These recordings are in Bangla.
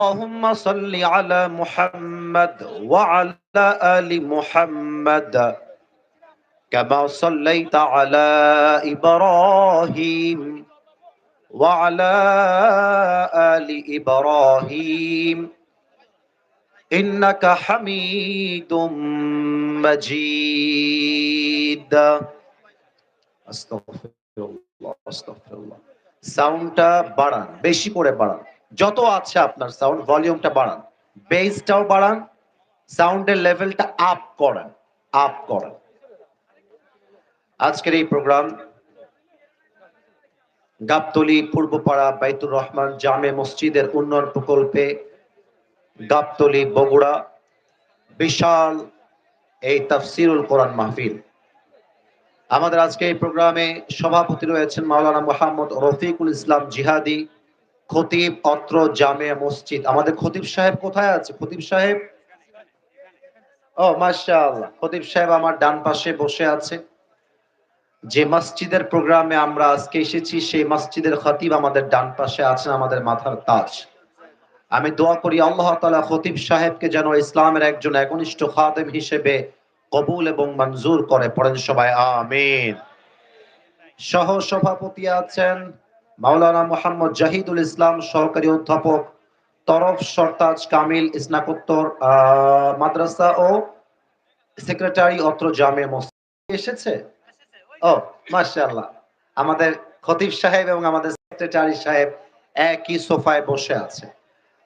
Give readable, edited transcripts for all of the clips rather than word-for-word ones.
اللهم صل على محمد وعلى آل محمد كما صليت على إبراهيم وعلى آل إبراهيم إنك حميد مجيد আস্তাগফিরুল্লাহ আস্তাগফিরুল্লাহ। সাউন্ডটা বাড়ান, বেশি করে বাড়ান। যত আছে আপনার সাউন্ড ভলিউমটা বাড়ান, বেসটাও বাড়ান, সাউন্ডের লেভেলটা আপ করেন। আজকের এই প্রোগ্রাম গাবতলী পূর্বপাড়া বাইতুর রহমান জামে মসজিদের উন্নয়ন প্রকল্পে গাবতলী বগুড়া বিশাল এই তাফসিরুল কোরআন মাহফিল। আমাদের আজকে এই প্রোগ্রামে সভাপতি রয়েছেন মাওলানা মুহাম্মদ রফিকুল ইসলাম জিহাদি, খতিব অত্র জামিয়া মসজিদ। আমাদের খতিব সাহেব কোথায় আছে? খতিব সাহেব, ও মাশাআল্লাহ, খতিব সাহেব আমার ডান পাশে বসে আছে। যে মসজিদের প্রোগ্রামে আমরা আজকে এসেছি সেই মসজিদের খতিব আমাদের ডান পাশে আছেন, আমাদের মাথার তাজ। আমি দোয়া করি আল্লাহ তাআলা খতিব সাহেবকে যেন ইসলামের একজন একনিষ্ঠ খাদেম হিসেবে কবুল এবং মঞ্জুর করে। পড়েন সবাই আমিন। সহ সভাপতি আছেন মাওলানা মুহাম্মদ জাহিদুল ইসলাম, সহকারী অধ্যাপক, তরফ সরতাজ কামিল স্নাতকোত্তর মাদ্রাসা ও সেক্রেটারি অত্র জামে মসজিদ। এসেছে? ও মাশাআল্লাহ, আমাদের খতিব সাহেব এবং আমাদের সেক্রেটারি সাহেব একই সোফায় বসে আছে।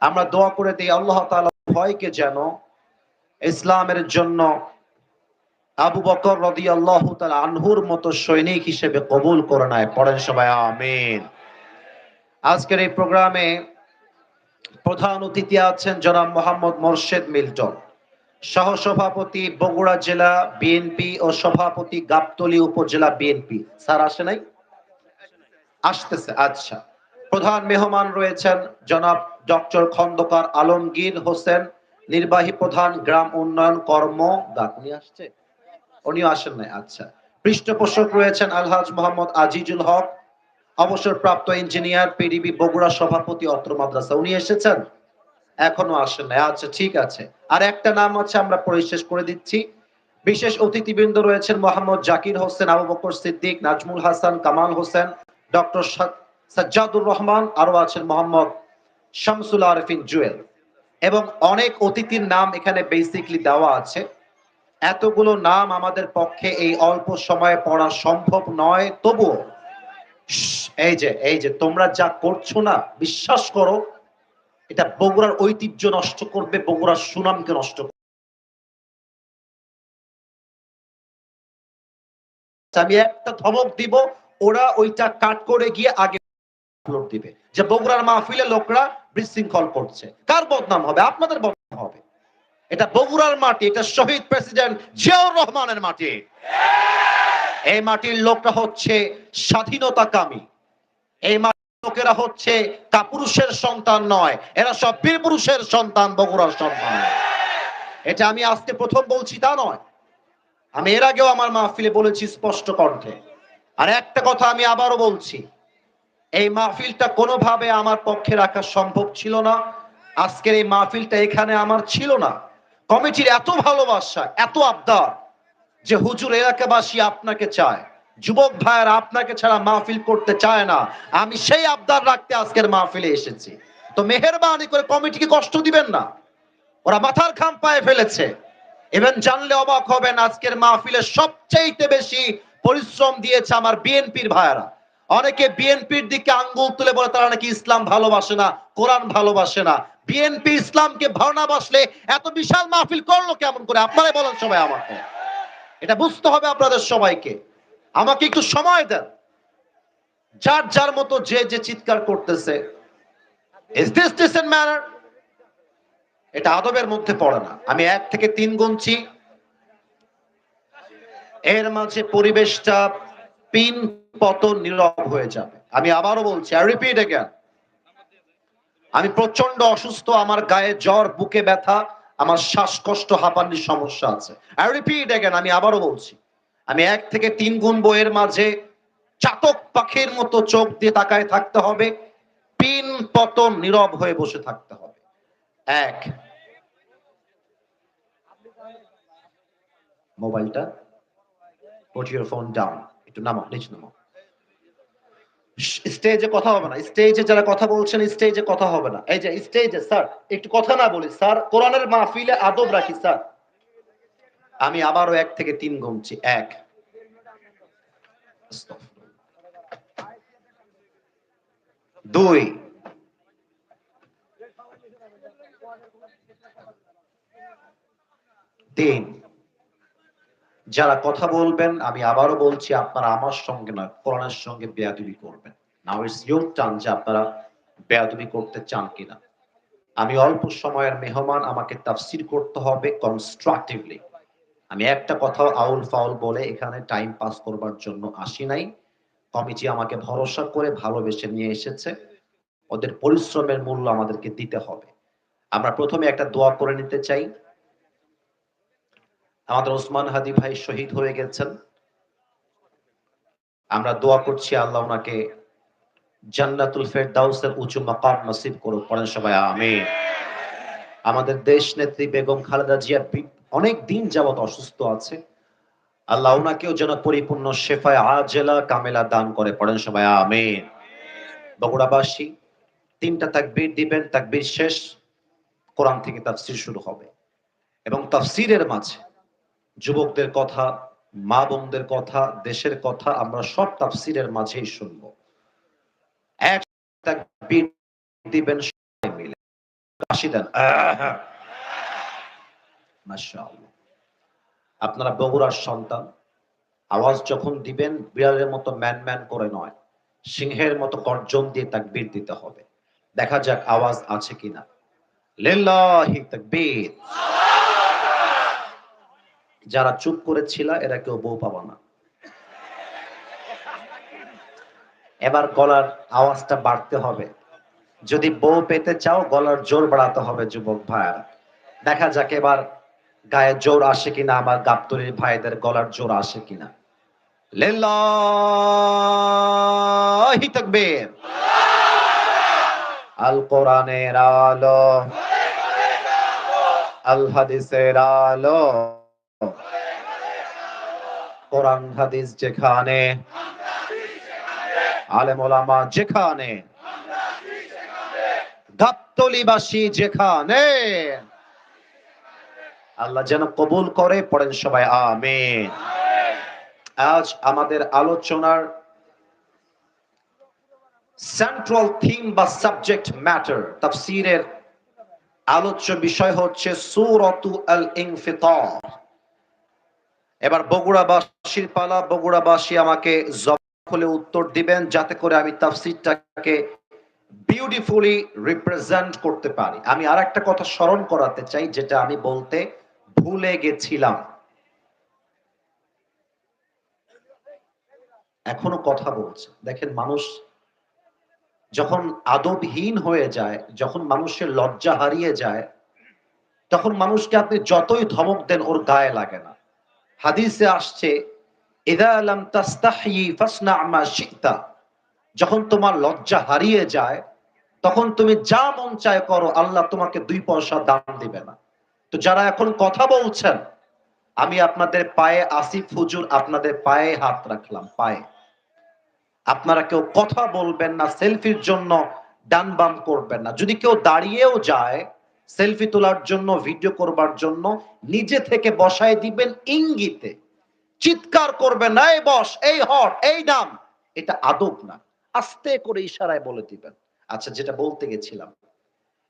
আমরা দোয়া করে দিই আল্লাহ তাআলা ভয়কে যেন ইসলামের জন্য আবু বকর রাদিয়াল্লাহু তাআলা আনহুর মতো সৈনিক হিসেবে কবুল করে নেয়। পড়েন সবাই আমিন। আজকের এই প্রোগ্রামে প্রধান অতিথি আছেন জনাব মোহাম্মদ মোর্শেদ মিল্টন, সহসভাপতি বগুড়া জেলা বিএনপি ও সভাপতি গাবতলী উপজেলা বিএনপি। স্যার আসে নাই? আসতেছে, আচ্ছা। প্রধান মেহমান রয়েছেন জনাব ডক্টর খন্দকার আলমগীর হোসেন, নির্বাহী প্রধান গ্রাম উন্নয়ন কর্ম। উনি আসছে? উনিও আসেন নাই, আচ্ছা। পৃষ্ঠপোষক রয়েছেন আলহাজ মোহাম্মদ আজিজুল হক, অবসরপ্রাপ্ত ইঞ্জিনিয়ার, পিডিবি বগুড়া সভাপতি অত্র মাদ্রাসা। উনি এসেছেন? এখনো আসেন নাই, আচ্ছা ঠিক আছে। আর একটা নাম আছে, আমরা পরিশেষ করে দিচ্ছি। বিশেষ অতিথিবৃন্দ রয়েছেন মোহাম্মদ জাকির হোসেন, আবু বকর সিদ্দিক, নাজমুল হাসান, কামাল হোসেন, ডক্টর সাজ্জাদুর রহমান, আরো আছেন মোহাম্মদ শামসুল আরেফিন জুয়েল, এবং অনেক অতিথির নাম এখানে বেসিকলি দেওয়া আছে। এতগুলো নাম আমাদের পক্ষে এই অল্প সময়ে পড়া সম্ভব নয়, তবুও এই যে তোমরা যা করছো না, বিশ্বাস করো এটা বগুড়ার ঐতিহ্য নষ্ট করবে, বগুড়ার সুনামকে নষ্ট করবে। আমি একটা ধমক দিব, ওরা ওইটা কাট করে গিয়ে আগে দিবে যে বগুড়ার মাহফিলে লোকরা বিশৃঙ্খল করছে। কার বদনাম হবে? আপনাদের বদনাম হবে। এটা বগুড়ার মাটি, এটা শহীদ প্রেসিডেন্ট জিয়াউর রহমানের মাটি। এই মাটির লোকরা হচ্ছে স্বাধীনতাকামী। এই মাটির লোকেরা হচ্ছে কাপুরুষের সন্তান নয়, এরা সব বীর পুরুষের সন্তান, বগুড়ার সন্তান। এটা আমি আজকে প্রথম বলছি তা নয়, আমি এর আগেও আমার মাহফিলে বলেছি স্পষ্ট কণ্ঠে। আর একটা কথা আমি আবারও বলছি, এই মাহফিলটা কোনোভাবে আমার পক্ষে রাখা সম্ভব ছিল না। আজকের এই মাহফিলটা এখানে আমার ছিল না। কমিটির এত ভালোবাসা, এত আবদার যে হুজুর এলাকাবাসী আপনাকে চায়, যুবক ভাইয়েরা আপনাকে ছাড়া মাহফিল করতে চায় না, আমি সেই আবদার রাখতে আজকের মাহফিলে এসেছি। তো মেহেরবানি করে কমিটিকে কষ্ট দিবেন না, ওরা মাথার ঘাম পায়ে ফেলেছে। এবং জানলে অবাক হবেন, আজকের মাহফিলে সবচেয়ে বেশি পরিশ্রম দিয়েছে আমার বিএনপির ভাইয়েরা। অনেকে বিএনপির দিকে আঙ্গুল তুলে বলে তারা নাকি ইসলাম ভালোবাসে না, কোরআন ভালোবাসে না। বিএনপি ইসলামকে ভালোবাসলে এত বিশাল মাহফিল করলো কেমন করে? আপনারাই বলেন সবাই আমাকে, এটা বুঝতে হবে আপনাদের সবাইকে। আমাকে একটু সময় দেন। যার যার মতো যে যে চিৎকার করতেছে, ইজ দিস ডিসেন্ট ম্যানার? এটা আদবের মধ্যে পড়ে না। আমি 1 থেকে 3 গুনছি, এর মাঝে পরিবেশটা পিন পতন নীরব হয়ে যাবে। আমি আবারও বলছি, আই রিপিট अगेन, আমি প্রচন্ড অসুস্থ, আমার গায়ে জ্বর, বুকে ব্যথা, আমার শ্বাসকষ্ট, হাঁপানির সমস্যা আছে। আই রিপিট अगेन, আমি আবারও বলছি, আমি 1 থেকে 3 গুনবো, এর মাঝে চাতক পাখির মতো চোখ দিয়ে তাকায় থাকতে হবে, পিন পতন নীরব হয়ে বসে থাকতে হবে। এক, মোবাইলটা put your phone down, একটু নামো, নিচে নামো। স্টেজে কথা হবে না, স্টেজে যারা কথা বলছেন স্টেজে কথা হবে না। এই যে স্টেজে স্যার একটু কথা না বলি স্যার, কোরআনের মাহফিলে আদব রাখি স্যার। আমি আবারও 1 থেকে 3 গুনছি। 1, 2, 3। যারা কথা বলবেন আমি আবারও বলছি আপনারা আমার সঙ্গে নয় কোরআনের সঙ্গে বেয়াদবি করবেন। নাও ইটস ইউর টার্ন যে আপনারা বেয়াদবি করতে চান কিনা। আমি অল্প সময়ের মেহমান, আমাকে তাফসীর করতে হবে কনস্ট্রাকটিভলি। আমি একটা কথাও আউল ফাউল বলে এখানে টাইম পাস করবার জন্য আসি নাই। কমিটি আমাকে ভরসা করে ভালোবেসে নিয়ে এসেছে, ওদের পরিশ্রমের মূল্য আমাদেরকে দিতে হবে। আমরা প্রথমে একটা দোয়া করে নিতে চাই। আমাদের ওসমান হাদি ভাই শহীদ হয়ে গেছেন, আমরা দোয়া করছি আল্লাহ ওনাকে জান্নাতুল ফেরদাউসের উঁচু মাকাম নসিব করুক, পড়েন সবাই আমিন। আমাদের দেশ নেত্রী বেগম খালেদা জিয়া অনেক দিন যাবত অসুস্থ আছে, আল্লাহ ওনাকেও যেন পরিপূর্ণ শেফায়ে আজেলা কামেলা দান করে, পড়েন সবাই আমিন। বগুড়াবাসী 3টা তাকবীর দিবেন, তাকবীর শেষ কোরআন থেকে তাফসীর শুরু হবে এবং তাফসীরের মাঝে যুবকদের কথা, মা বোনদের কথা, দেশের কথা আমরা সব তাফসীরের মাঝেই শুনবো। এক তাকবীর দিবেন সবাই মিলে, কাশি দেন। মাশাআল্লাহ। আপনারা বগুড়ার সন্তান, আওয়াজ যখন দিবেন বিড়ালের মতো ম্যান ম্যান করে নয়, সিংহের মতো গর্জন দিয়ে তাকবীর দিতে হবে। দেখা যাক আওয়াজ আছে কিনা। লিল্লাহি তাকবীর। যারা চুপ করেছিল এরা কেউ বউ পাবা না। এবার গলার আওয়াজটা বাড়তে হবে। যদি বউ পেতে চাও গলার জোর বাড়াতে হবে যুবক ভাইয়ারা। দেখা যাক এবার গায়ে জোর আসে কিনা, আমার গাবতলীর ভাইদের গলার জোর আসে কিনা। লিল্লাহি তাকবীর। আল কোরআনের আলো, আল হাদিসের আলো, কোরআন হাদিস যেখানে, আলেম ওলামা যেখানে, গাবতলীবাসী যেখানে, আল্লাহ যেন কবুল করে, পড়েন সবাই আমিন। আজ আমাদের আলোচনার সেন্ট্রাল থিম বা সাবজেক্ট ম্যাটার, তাফসীরের আলোচ্য বিষয় হচ্ছে সূরাতু আল ইনফিতার। এবার বগুড়াবাসীর পালা, বগুড়াবাসী আমাকে জবাব খুলে উত্তর দিবেন যাতে করে আমি তাফসীরটাকে বিউটিফুলি রিপ্রেজেন্ট করতে পারি। আমি আরেকটা কথা স্মরণ করাতে চাই যেটা আমি বলতে ভুলে গেছিলাম, এখনো কথা বলছে। দেখেন মানুষ যখন আদবহীন হয়ে যায়, যখন মানুষের লজ্জা হারিয়ে যায়, তখন মানুষকে আপনি যতই ধমক দেন ওর গায়ে লাগে না। হাদিসে আসছে ইযা লাম তাস্তাহি ফাসনা মা শিতা, যখন তোমার লজ্জা হারিয়ে যায় তখন তুমি যা মন চায় করো, আল্লাহ তোমাকে 2 পয়সা দাম দিবে না। তো যারা এখন কথা বলছেন, আমি আপনাদের পায়ে, আসিফ হুজুর আপনাদের পায়ে হাত রাখলাম, পায়ে। আপনারা কেউ কথা বলবেন না, সেলফির জন্য ডান বাম করবেন না। যদি কেউ দাঁড়িয়েও যায় সেলফি তোলার জন্য, ভিডিও করবার জন্য, নিজে থেকে বসায় দিবেন ইঙ্গিতে, চিৎকার করবেন না এই বস, এই হট, এই নাম। এটা আদব না, আস্তে করে ইশারায় বলে দিবেন। আচ্ছা, যেটা বলতে গেছিলাম,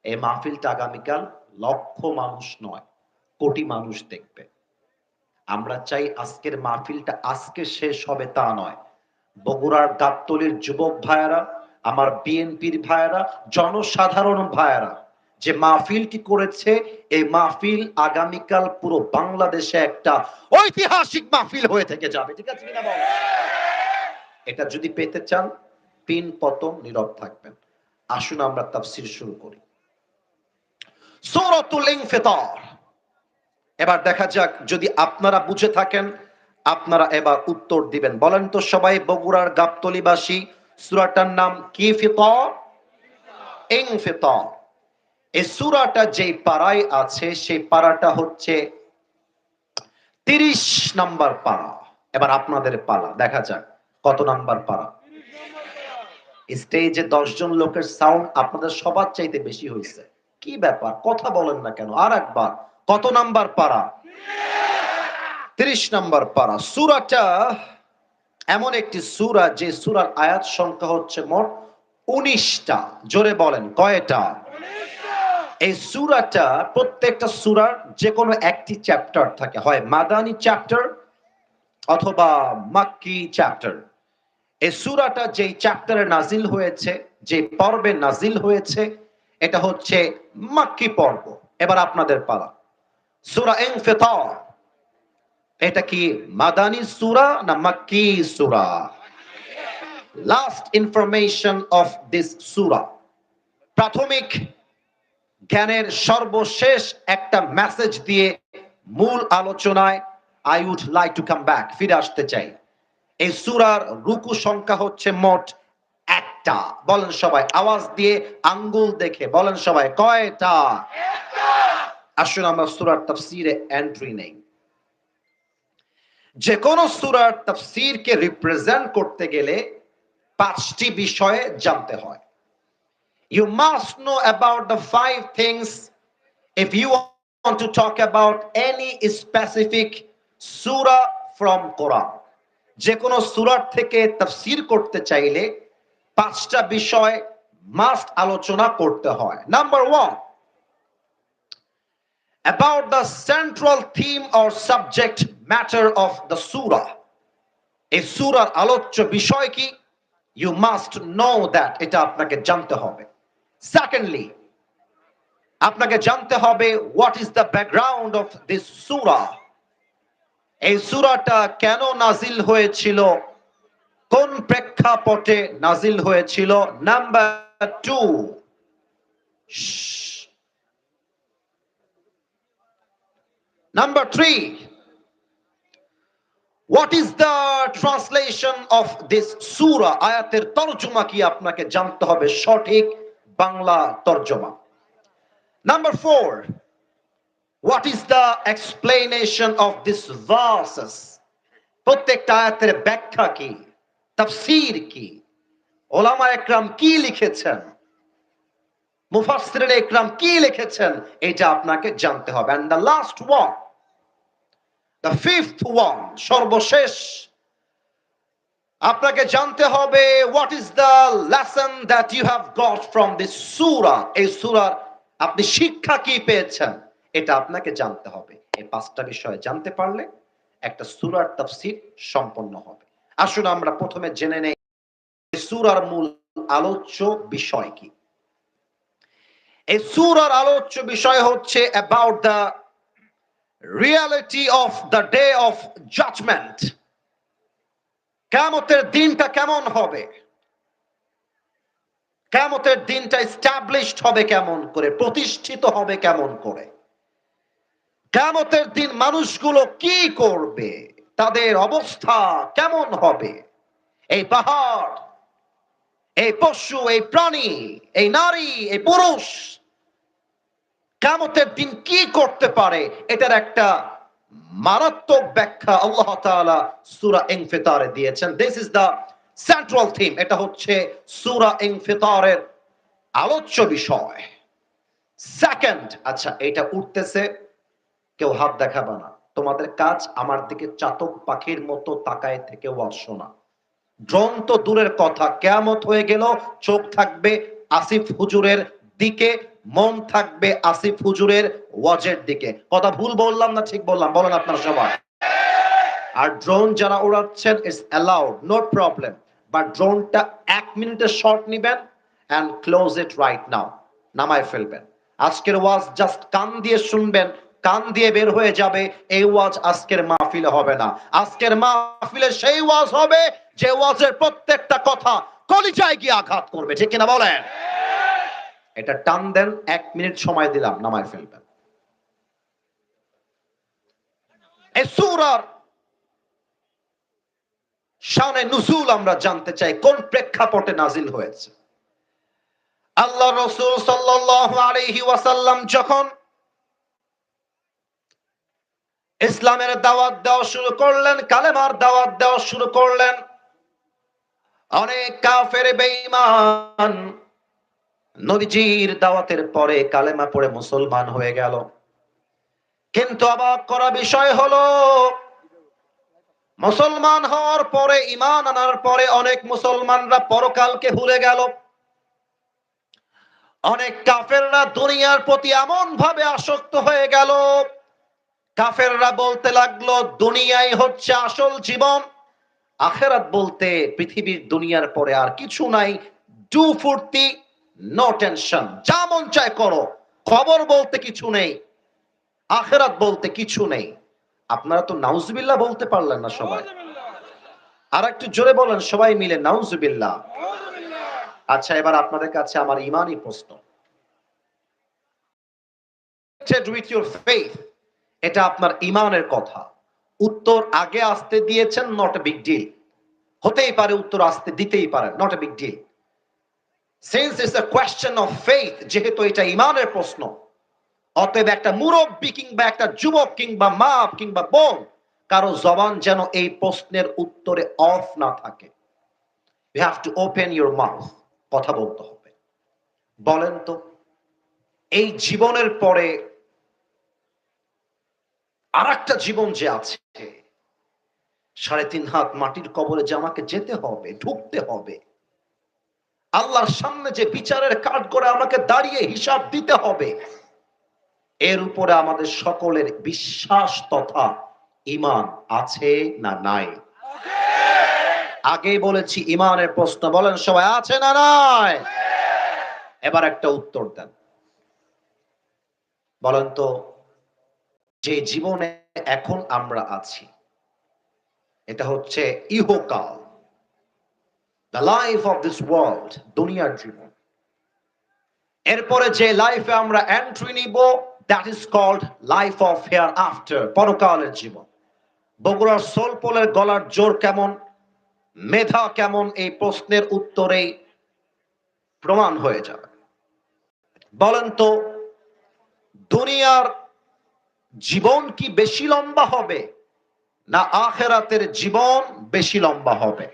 এই মাহফিলটা আগামীকাল লক্ষ মানুষ নয় কোটি মানুষ দেখবে। আমরা চাই আজকের মাহফিলটা আজকে শেষ হবে তা নয়। বগুড়ার গাবতলীর যুবক ভাইয়েরা, আমার বিএনপির ভাইয়েরা, জনসাধারণ ভাইয়েরা যে মাহফিলটি করেছে, এই মাহফিল আগামীকাল পুরো বাংলাদেশে একটা ঐতিহাসিক মাহফিল হয়ে থেকে যাবে। ঠিক আছে কিনা বল? এটা যদি পেতে চান পিন পতন নীরব থাকবেন। আসুন আমরা তাফসীর শুরু করি। সূরাতুল ইনফিতার। এবার দেখা যাক যদি আপনারা বুঝে থাকেন, আপনারা এবার উত্তর দিবেন। বলেন তো সবাই, বগুড়ার গাবতলীবাসী সূরাটার নাম কি? ফিতার, ইনফিতার। এই সূরাটা যেই পারায় আছে সেই পারাটা হচ্ছে 30 নাম্বার পারা। এবার আপনাদের পালা, দেখা যাক কত নাম্বার পারা। স্টেজে 10 জন লোকের সাউন্ড আপনাদের সবার চাইতে বেশি হয়েছে। কি ব্যাপার, কথা বলেন না কেন? আর একবার, কত নাম্বার পারা? 30 নাম্বার পারা। সূরাটা এমন একটি সূরা যে সূরার আয়াত সংখ্যা হচ্ছে মোট 19টা। জোরে বলেন কয়টা? এই সূরাটা, প্রত্যেকটা সূরার যে কোনো একটি চ্যাপ্টার থাকে, হয় মাদানী চ্যাপ্টার অথবা মাক্কি চ্যাপ্টার। এই সূরাটা যেই চ্যাপ্টারে নাজিল হয়েছে, যে পর্বে নাজিল হয়েছে, এটা হচ্ছে মাক্কি পর্ব। এবার আপনাদের পালা। সূরা ইনফিতার, এটা কি মাদানী সূরা না মাক্কি সূরা? লাস্ট ইনফরমেশন অফ দিস সূরা, প্রাথমিক জ্ঞানের সর্বশেষ একটা মেসেজ দিয়ে মূল আলোচনায় I would like to come back, ফিরে আসতে চাই। এই সূরার রুকু সংখ্যা হচ্ছে মোট একটা। বলেন সবাই আওয়াজ দিয়ে, আঙ্গুল দেখে বলেন সবাই, কয়টা? আসুন আমরা সূরার তাফসীরে এন্ট্রি নেই। যে কোন সূরার তাফসীরকে রিপ্রেজেন্ট করতে গেলে 5টি বিষয়ে জানতে হয়। You must know about the 5 things if you want to talk about any specific surah from Quran. যে কোনো সূরার থেকে তাফসীর করতে চাইলে 5টা বিষয় মাস্ট আলোচনা করতে হয়। Number 1, about the central theme or subject matter of the surah. এই সূরার আলোচ্য বিষয় কি? You must know that, এটা আপনাকে জানতে হবে। Secondly, আপনাকে জানতে হবে what is the background of this surah. এই সূরাটা কেন নাজিল হয়েছিল, কোন প্রেক্ষাপটে নাজিল হয়েছিল। Number 2, number 3, what is the translation of this surah. আয়াতের তরজমা কি আপনাকে জানতে হবে, সঠিক Bangla তরজমা। Number 4, what is the explanation of this verses. প্রত্যেকটা আয়াতের ব্যাখ্যা কি, তাফসীর কি, ওলামা একরাম কি লিখেছেন, মুফাসসিরিন একরাম কি লিখেছেন, এটা আপনাকে জানতে হবে। and the last one, the 5th one, সর্বশেষ আপনাকে জানতে হবে what is the lesson that you have got from this surah. এই সূরার আপনি শিক্ষা কি পেয়েছেন, এটা আপনাকে জানতে হবে। এই 5টা বিষয় জানতে পারলে একটা সূরার তাফসীর সম্পন্ন হবে। আসুন আমরা প্রথমে জেনে নেই সূরার মূল আলোচ্য বিষয় কি। এই সূরার আলোচ্য বিষয় হচ্ছে about the reality of the day of judgment. কিয়ামতের দিনটা কেমন হবে, কিয়ামতের দিনটা এস্টাবলিশড হবে কেমন করে, প্রতিষ্ঠিত হবে কেমন করে, কিয়ামতের দিন মানুষগুলো কি করবে, তাদের অবস্থা কেমন হবে, এই পাহাড়, এই পশু, এই প্রাণী, এই নারী, এই পুরুষ কিয়ামতের দিন কি করতে পারে, এটার একটা মারাত্মক ব্যাখ্যা আল্লাহ তাআলা সূরা ইনফিতারে দিয়েছেন। This is the central theme, এটা হচ্ছে সূরা ইনফিতারের আলোচ্য বিষয়। সেকেন্ড, আচ্ছা এটা উঠতেছে, কেউ হাত দেখাবে না, তোমাদের কাজ আমার দিকে চাতক পাখির মতো তাকায় থেকে ওয়াজ শোনা। ড্রোন তো দূরের কথা, কিয়ামত হয়ে গেল চোখ থাকবে আসিফ হুজুরের দিকে, মন থাকবে আসিফ হুজুরের ওয়াজের দিকে। কথা ভুল বললাম না ঠিক বললাম? বলেন আপনারা সবাই। আর ড্রোন যারা উড়াচ্ছেন it's allowed, no problem, but ড্রোনটা 1 মিনিটের শর্ট নেবেন and close it right now, নামায় ফেলবেন। আজকের ওয়াজ জাস্ট কান দিয়ে শুনবেন, কান দিয়ে বের হয়ে যাবে, এই ওয়াজ আজকের মাহফিলে হবে না। আজকের মাহফিলে সেই ওয়াজ হবে যে ওয়াজের প্রত্যেকটা কথা কলিজায় গিয়ে আঘাত করবে, ঠিক কিনা বলেন? এটা টান দেন, 1 মিনিট সময় দিলাম, নামায় ফেলবেন। এই সূরার শানে নুজুল আমরা জানতে চাই, কোন প্রেক্ষাপটে নাজিল হয়েছে। আল্লাহ রাসূল সাল্লাল্লাহু আলাইহি ওয়াসাল্লাম যখন ইসলামের দাওয়াত দেওয়া শুরু করলেন, কালেমার দাওয়াত দেওয়া শুরু করলেন, অনেক কাফের বেঈমান নবীজির দাওয়াতের পরে কালেমা পড়ে মুসলমান হয়ে গেল। কিন্তু অবাক করা বিষয় হলো, মুসলমান হওয়ার পরে, ঈমান আনার পরে অনেক মুসলমানরা পরকালকে ভুলে গেল। অনেক কাফেররা দুনিয়ার প্রতি এমন ভাবে আসক্ত হয়ে গেল, কাফেররা বলতে লাগলো দুনিয়াই হচ্ছে আসল জীবন, আখেরাত বলতে পৃথিবীর দুনিয়ার পরে আর কিছু নাই, ডু ফুর্তি, নো টেনশন, যা মন চায় করো, খবর বলতে কিছু নেই, আখেরাত বলতে কিছু নেই। আপনারা তো নাউজুবিল্লাহ বলতে পারলেন না সবাই, আর একটু জোরে বলেন সবাই মিলে নাউজুবিল্লাহ। আচ্ছা, এবার আপনাদের কাছে আমার ঈমানি প্রশ্ন, with your faith, এটা আপনার ঈমানের কথা, উত্তর আগে আসতে দিয়েছেন, নট এ বিগ ডিল, হতেই পারে উত্তর আসতে দিতেই পারেন, not a big deal. Since it's a question of faith, যেহেতু এটা ঈমানের প্রশ্ন, অতএব একটা মুরব্বী কিংবা একটা যুবক কিংবা মা কিংবা বোন, কারো জবান যেন এই প্রশ্নের উত্তরে অফ না থাকে। You have to open your mouth, কথা বলতে হবে। বলেন তো, এই জীবনের পরে আর একটা জীবন যে আছে, ৩.৫ হাত মাটির কবরে যে আমাকে যেতে হবে, ঢুকতে হবে, আল্লাহর সামনে যে বিচারের কাঠ করে আমাকে দাঁড়িয়ে হিসাব দিতে হবে, এর উপরে আমাদের সকলের বিশ্বাস তথা ঈমান আছে না নাই? আগেই বলেছি ঈমানের প্রশ্ন, বলেন সবাই আছে না নাই? এবার একটা উত্তর দেন, বলেন তো, যে জীবনে এখন আমরা আছি এটা হচ্ছে ইহকাল, the life of this world, দুনিয়ার জীবন। এরপরে যে লাইফে আমরা এন্ট্রি নিব, that is called life of hereafter, পরকালের জীবন। বগুড়ার সোলপোলের গলার জোর কেমন, মেধা কেমন, এই প্রশ্নের উত্তরেই প্রমাণ হয়ে যাবে। বলেন তো, দুনিয়ার জীবন কি বেশি লম্বা হবে না আখেরাতের জীবন বেশি লম্বা হবে?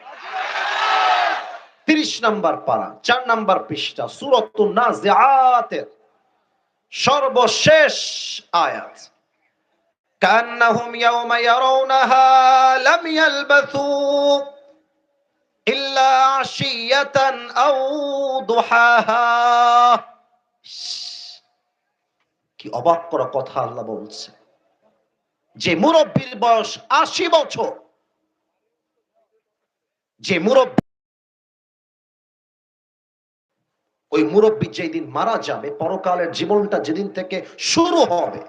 ৩০ নম্বর পারা, ৪ নম্বর পৃষ্ঠা, সূরাতুন নাজিআতের সর্বশেষ আয়াত, কান্নাহুম ইয়াওমা ইয়ারাউনাহা লাম ইয়ালবাথু ইল্লা আশিয়াতান আও দুহাহা। কি অবাক করা কথা আল্লাহ বলছে, যে মুরব্বীর বয়স ৮০ বছর, যে মুরব্বী, ওই মুরব্বী যেদিন মারা যাবে, পরকালের জীবনটা যেদিন থেকে শুরু হবে,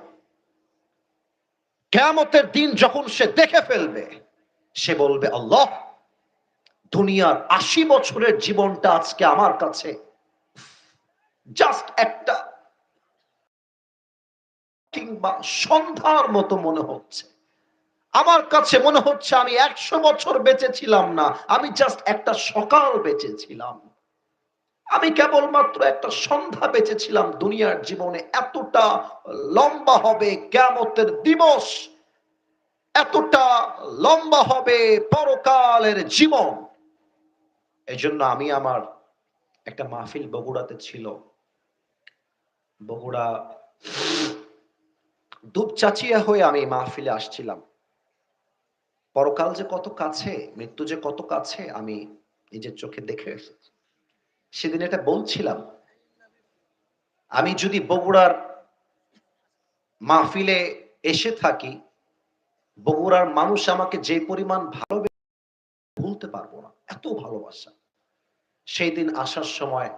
কিয়ামতের দিন যখন সে দেখে ফেলবে, সে বলবে আল্লাহ, দুনিয়ার ৮০ বছরের জীবনটা আজকে আমার কাছে জাস্ট একটা কিংবা সন্ধ্যার মতো মনে হচ্ছে। আমার কাছে মনে হচ্ছে আমি ১০০ বছর বেঁচে ছিলাম না, আমি জাস্ট একটা সকাল বেঁচেছিলাম, আমি কেবলমাত্র একটা সন্ধ্যা বেঁচেছিলাম দুনিয়ার জীবনে। এতটা লম্বা হবে কিয়ামতের দিবস, এতটা লম্বা হবে পরকালের জীবন। এজন্য আমি আমার একটা মাহফিল বগুড়াতে ছিল, বগুড়া দুপচাচিয়া হয়ে আমি মাহফিলে আসছিলাম। পরকাল যে কত কাছে, মৃত্যু যে কত কাছে আমি নিজের চোখে দেখে এসেছি। সেদিন এটা বলছিলাম, আমি যদি বগুড়ার মাহফিলে এসে থাকি, বগুড়ার মানুষ আমাকে যে পরিমাণ ভালোবেসে ভুলতে পারবো না, এত ভালোবাসা। সেই দিন আসার সময়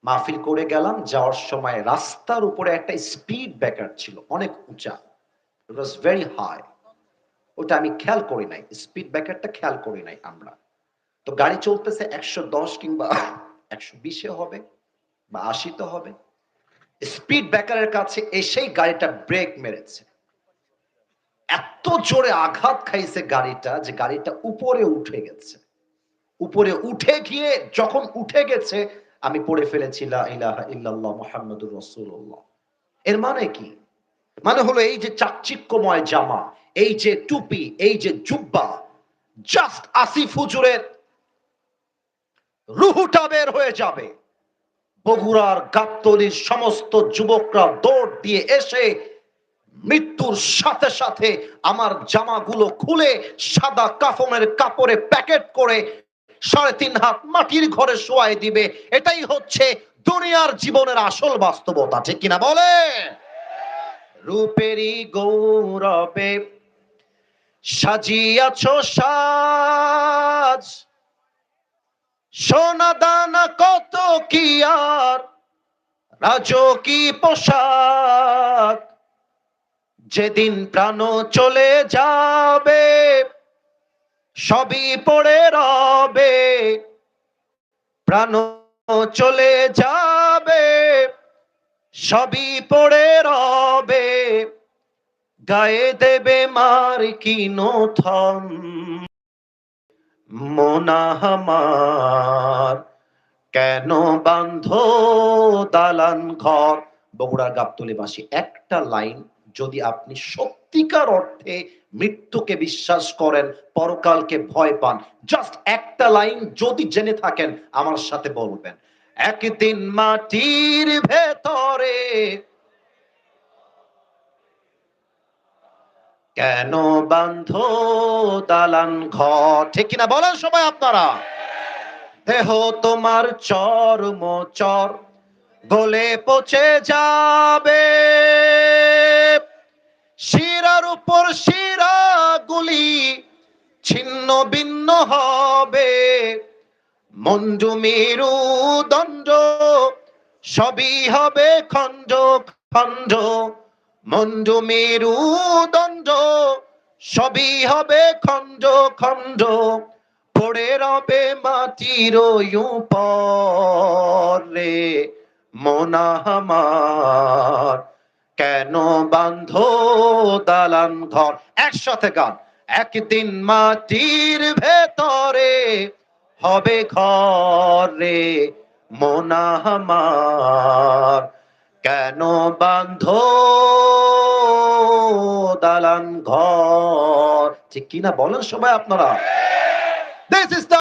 মাহফিল করে গেলাম, যাওয়ার সময় রাস্তার উপরে একটা স্পিড ব্রেকার ছিল, অনেক উঁচা, ইট ওয়াজ ভেরি হাই। ওটা আমি খেয়াল করি নাই, স্পিড ব্রেকারটা খেয়াল করি নাই আমরা। তো গাড়ি চলতেছে ১১০ কিংবা ১২০ হবে বা ৮০ তো হবে। স্পিড ব্রেকারের কাছে এসেই গাড়িটা ব্রেক মেরেছে, এত জোরে আঘাত খাইছে গাড়িটা যে গাড়িটা উপরে উঠে গেছে। উপরে উঠে গিয়ে যখন উঠে গেছে, আমি পড়ে ফেলেছি লা ইলাহা ইল্লাল্লাহ মুহাম্মাদুর রাসূলুল্লাহ। এর মানে কি? মানে হলো এই যে চাকচিক্যময় জামা, এই যে টুপি, এই যে জুব্বা, জাস্ট আসিফ হুজুরের রুহুটা বের হয়ে যাবে। বগুড়ার গাবতলীর সমস্ত যুবকরা দৌড় দিয়ে এসে মৃত্যুর সাথে সাথে আমার জামাগুলো খুলে সাদা কাফনের কাপড়ে প্যাকেট করে ৩.৫ হাত মাটির ঘরে শোয়াই দিবে। এটাই হচ্ছে দুনিয়ার জীবনের আসল বাস্তবতা, ঠিক কিনা বলে? রূপেরই গৌরবে সাজিয়াছ সাজ, সোনা দানা কত কি আর রাজকী পোশাক, যেদিন প্রাণ চলে যাবে সবই পড়ে রবে, প্রাণ চলে যাবে সবই পড়ে রবে, গায়ে দেবে মার কিনো থম, মোনা আমার কেন বান্ধো দালান ঘর। বগুড়ার গাবতলীবাসী, একটা লাইন যদি আপনি সত্যিকার অর্থে মৃত্যুকে বিশ্বাস করেন, পরকালকে ভয় পান, জাস্ট একটা লাইন যদি জেনে থাকেন আমার সাথে বলবেন, একদিন মাটির ভেতরে কেন বান্ধো দালান ঘর। ঠিক কিনা বলেন সবাই আপনারা? দেহ তোমার চর্ম চর গলে পচে যাবে, শিরার উপর শিরা গুলি ছিন্ন ভিন্ন হবে, মঞ্জু মেরু দণ্ড সবই হবে খঞ্জ খঞ্জ, মঞ্জু মেরু দণ্ড সবই হবে খঞ্জ খঞ্জ, পড়ে রবে মাটির উপরে, মোনা আমার কেন বান্ধো দালান ঘর। একসাথে গান, একদিন মাটির ভেতরে হবে ঘরে, মোনা আমার কেন বান্ধো দালান ঘর। ঠিক কিনা বলেন সবাই আপনারা? This is the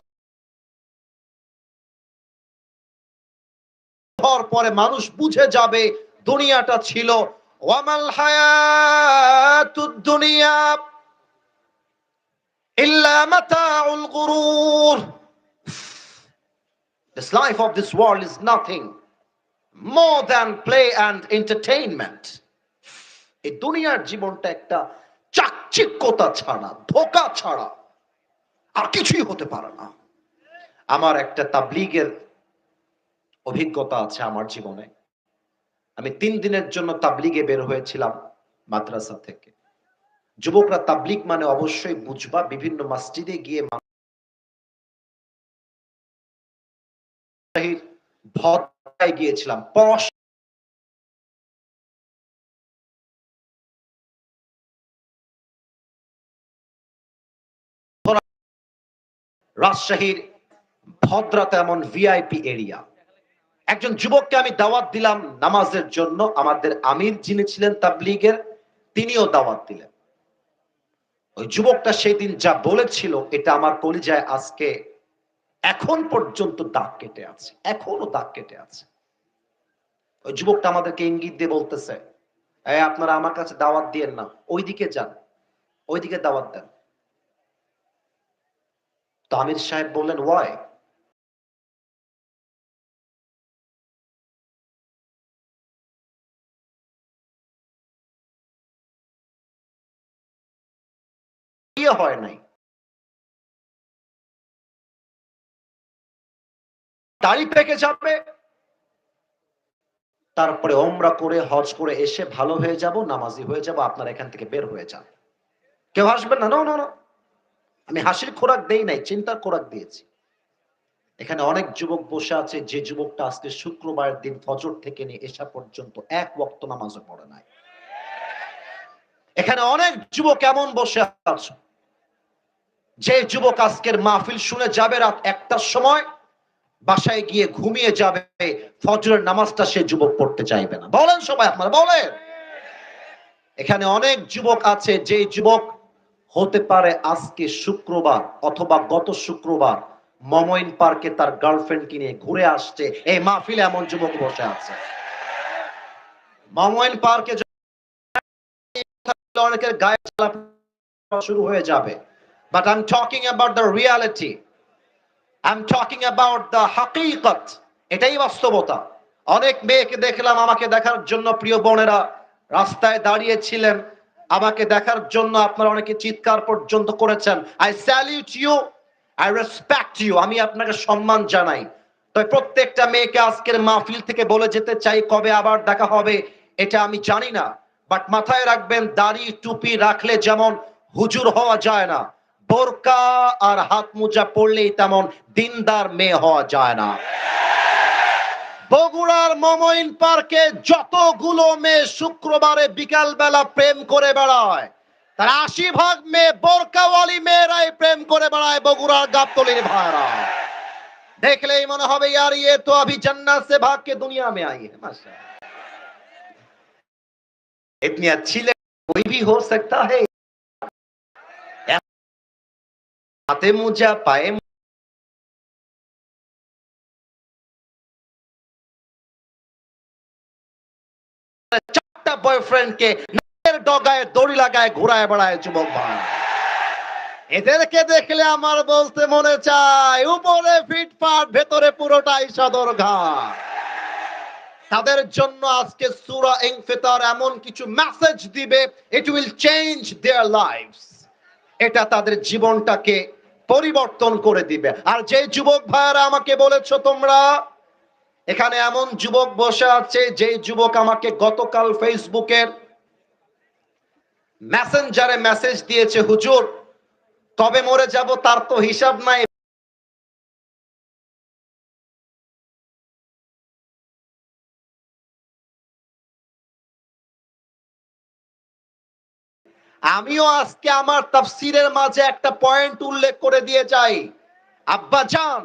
পরে মানুষ বুঝে যাবে দুনিয়াটা ছিল ওয়ামাল হায়াতুদ দুনিয়া ইল্লা মাতাউল গুরুর। This life of this world is nothing more than play and entertainment. এই দুনিয়ার জীবনটা একটা চাকচিক্যতা ছাড়া, ধোঁকা ছাড়া আর কিছুই হতে পারে না। আমার একটা তাবলীগের অভিজ্ঞতা আছে আমার জীবনে। আমি ৩ দিনের জন্য তাবলীগে বের হয়েছিলাম মাদ্রাসা থেকে। যুবকরা তাবলীগ মানে অবশ্যই বুঝবা, বিভিন্ন মসজিদে গিয়ে ভদ্রায় গিয়েছিলাম, রাজশাহীর ভদ্রাতে এমন ভিআইপি এরিয়া। একজন যুবককে আমি দাওয়াত দিলাম নামাজের জন্য, আমাদের আমির যিনি ছিলেন তাবলীগের তিনিও দাওয়াত দিলেন। ওই যুবকটা সেই দিন যা বলেছিল এটা আমার কলিজায় আজকে এখন পর্যন্ত দাগ কেটে আছে, এখনো দাগ কেটে আছে। ওই যুবকটা আমাদেরকে ইঙ্গিত দিয়ে বলতেছে, আপনারা আমার কাছে দাওয়াত দিয়েন না, ওইদিকে যান, ওইদিকে দাওয়াত দেন। তো আমির সাহেব বললেন, ওয়াই? হয় নাই, দাড়ি পেকে যাবে, তারপরে ওমরা করে হজ করে এসে ভালো হয়ে যাব, নামাজি হয়ে যাব, আপনারা এখান থেকে বের হয়ে যান। কেউ হাসবেন না? না না, আমি হাসির খোরাক দেই নাই, চিন্তার খোরাক দিয়েছি। এখানে অনেক যুবক বসে আছে, যে যুবকটা আজকে শুক্রবারের দিন ফজর থেকে নিয়ে এসা পর্যন্ত এক ওয়াক্ত নামাজও পড়ে নাই। এখানে অনেক যুবক এমন বসে আছে, যে যুবক আজকের মাহফিল শুনে যাবে রাত ১টার সময়, বাসায় গিয়ে ঘুমিয়ে যাবে, ফজরের নামাজটা সে যুবক পড়তে চাইবে না। বলেন সবাই, আপনারা বলেন। এখানে অনেক যুবক আছে, যে যুবক হতে পারে আজকে শুক্রবার অথবা গত শুক্রবার মমইন পার্কে তার গার্লফ্রেন্ডকে নিয়ে ঘুরে আসছে। এই মাহফিলে এমন যুবক বসে আছে। মমইন পার্কে অনেকের গায়ে শুরু হয়ে যাবে, but I am talking about the reality, I am talking about the হাকিকত। এটাই বাস্তবতা। অনেক মেয়েকে দেখলাম, আমাকে দেখার জন্য প্রিয় বোনেরা রাস্তায় দাঁড়িয়েছিলেন, আমাকে দেখার জন্য আপনারা অনেকে চিৎকার পর্যন্ত করেছেন। I salute you, I respect you, আমি আপনাকে সম্মান জানাই। তো প্রত্যেকটা মেয়েকে আজকের মাহফিল থেকে বলে যেতে চাই, কবে আবার দেখা হবে এটা আমি জানি না, বাট মাথায় রাখবেন, দাড়ি টুপি রাখলে যেমন হুজুর হওয়া যায় না, বোরকা আর হাত মোজা পড়লেই তেমন দিনদার মেয়ে হওয়া যায় না। বগুড়ার মমইন পার্কে যতগুলো মেয়ে শুক্রবারে বিকাল বেলা প্রেম করে বেড়ায়, তার ৮০% মেয়ে বোরকাওয়ালি মেয়েরাই প্রেম করে বেড়ায়। বগুড়ার গাবতলীর ভাইরা দেখলেই মনে হবে यार ये तो अभी जन्नत से भाग के दुनिया में आई है। माशाअल्लाह, इतनी अच्छी कोई भी हो सकता है। हाथे मोजा पाए চারটা বয়ফ্রেন্ডকে নাকের ডগায় দড়ি লাগায় ঘোরায় বেড়ায় যুবক ভাই। এদেরকে দেখলে আমার বলতে মনে চায়, উপরে ফিটফাট ভেতরে পুরোটাই সদরঘাট। তাদের জন্য আজকে সূরা ইনফিতার এমন কিছু মেসেজ দিবে, it will change their lives. এটা তাদের জীবনটাকে পরিবর্তন করে দিবে। আর যে যুবক ভাইরা আমাকে বলেছো তোমরা, এখানে এমন যুবক বসে আছে, যে যুবক আমাকে গতকাল ফেসবুকের মেসেঞ্জারে মেসেজ দিয়েছে, হুজুর কবে মরে যাব তার তো হিসাব নাই, আমিও আজকে আমার তাফসীরের মাঝে একটা পয়েন্ট উল্লেখ করে দিয়ে যাই। আব্বা জান,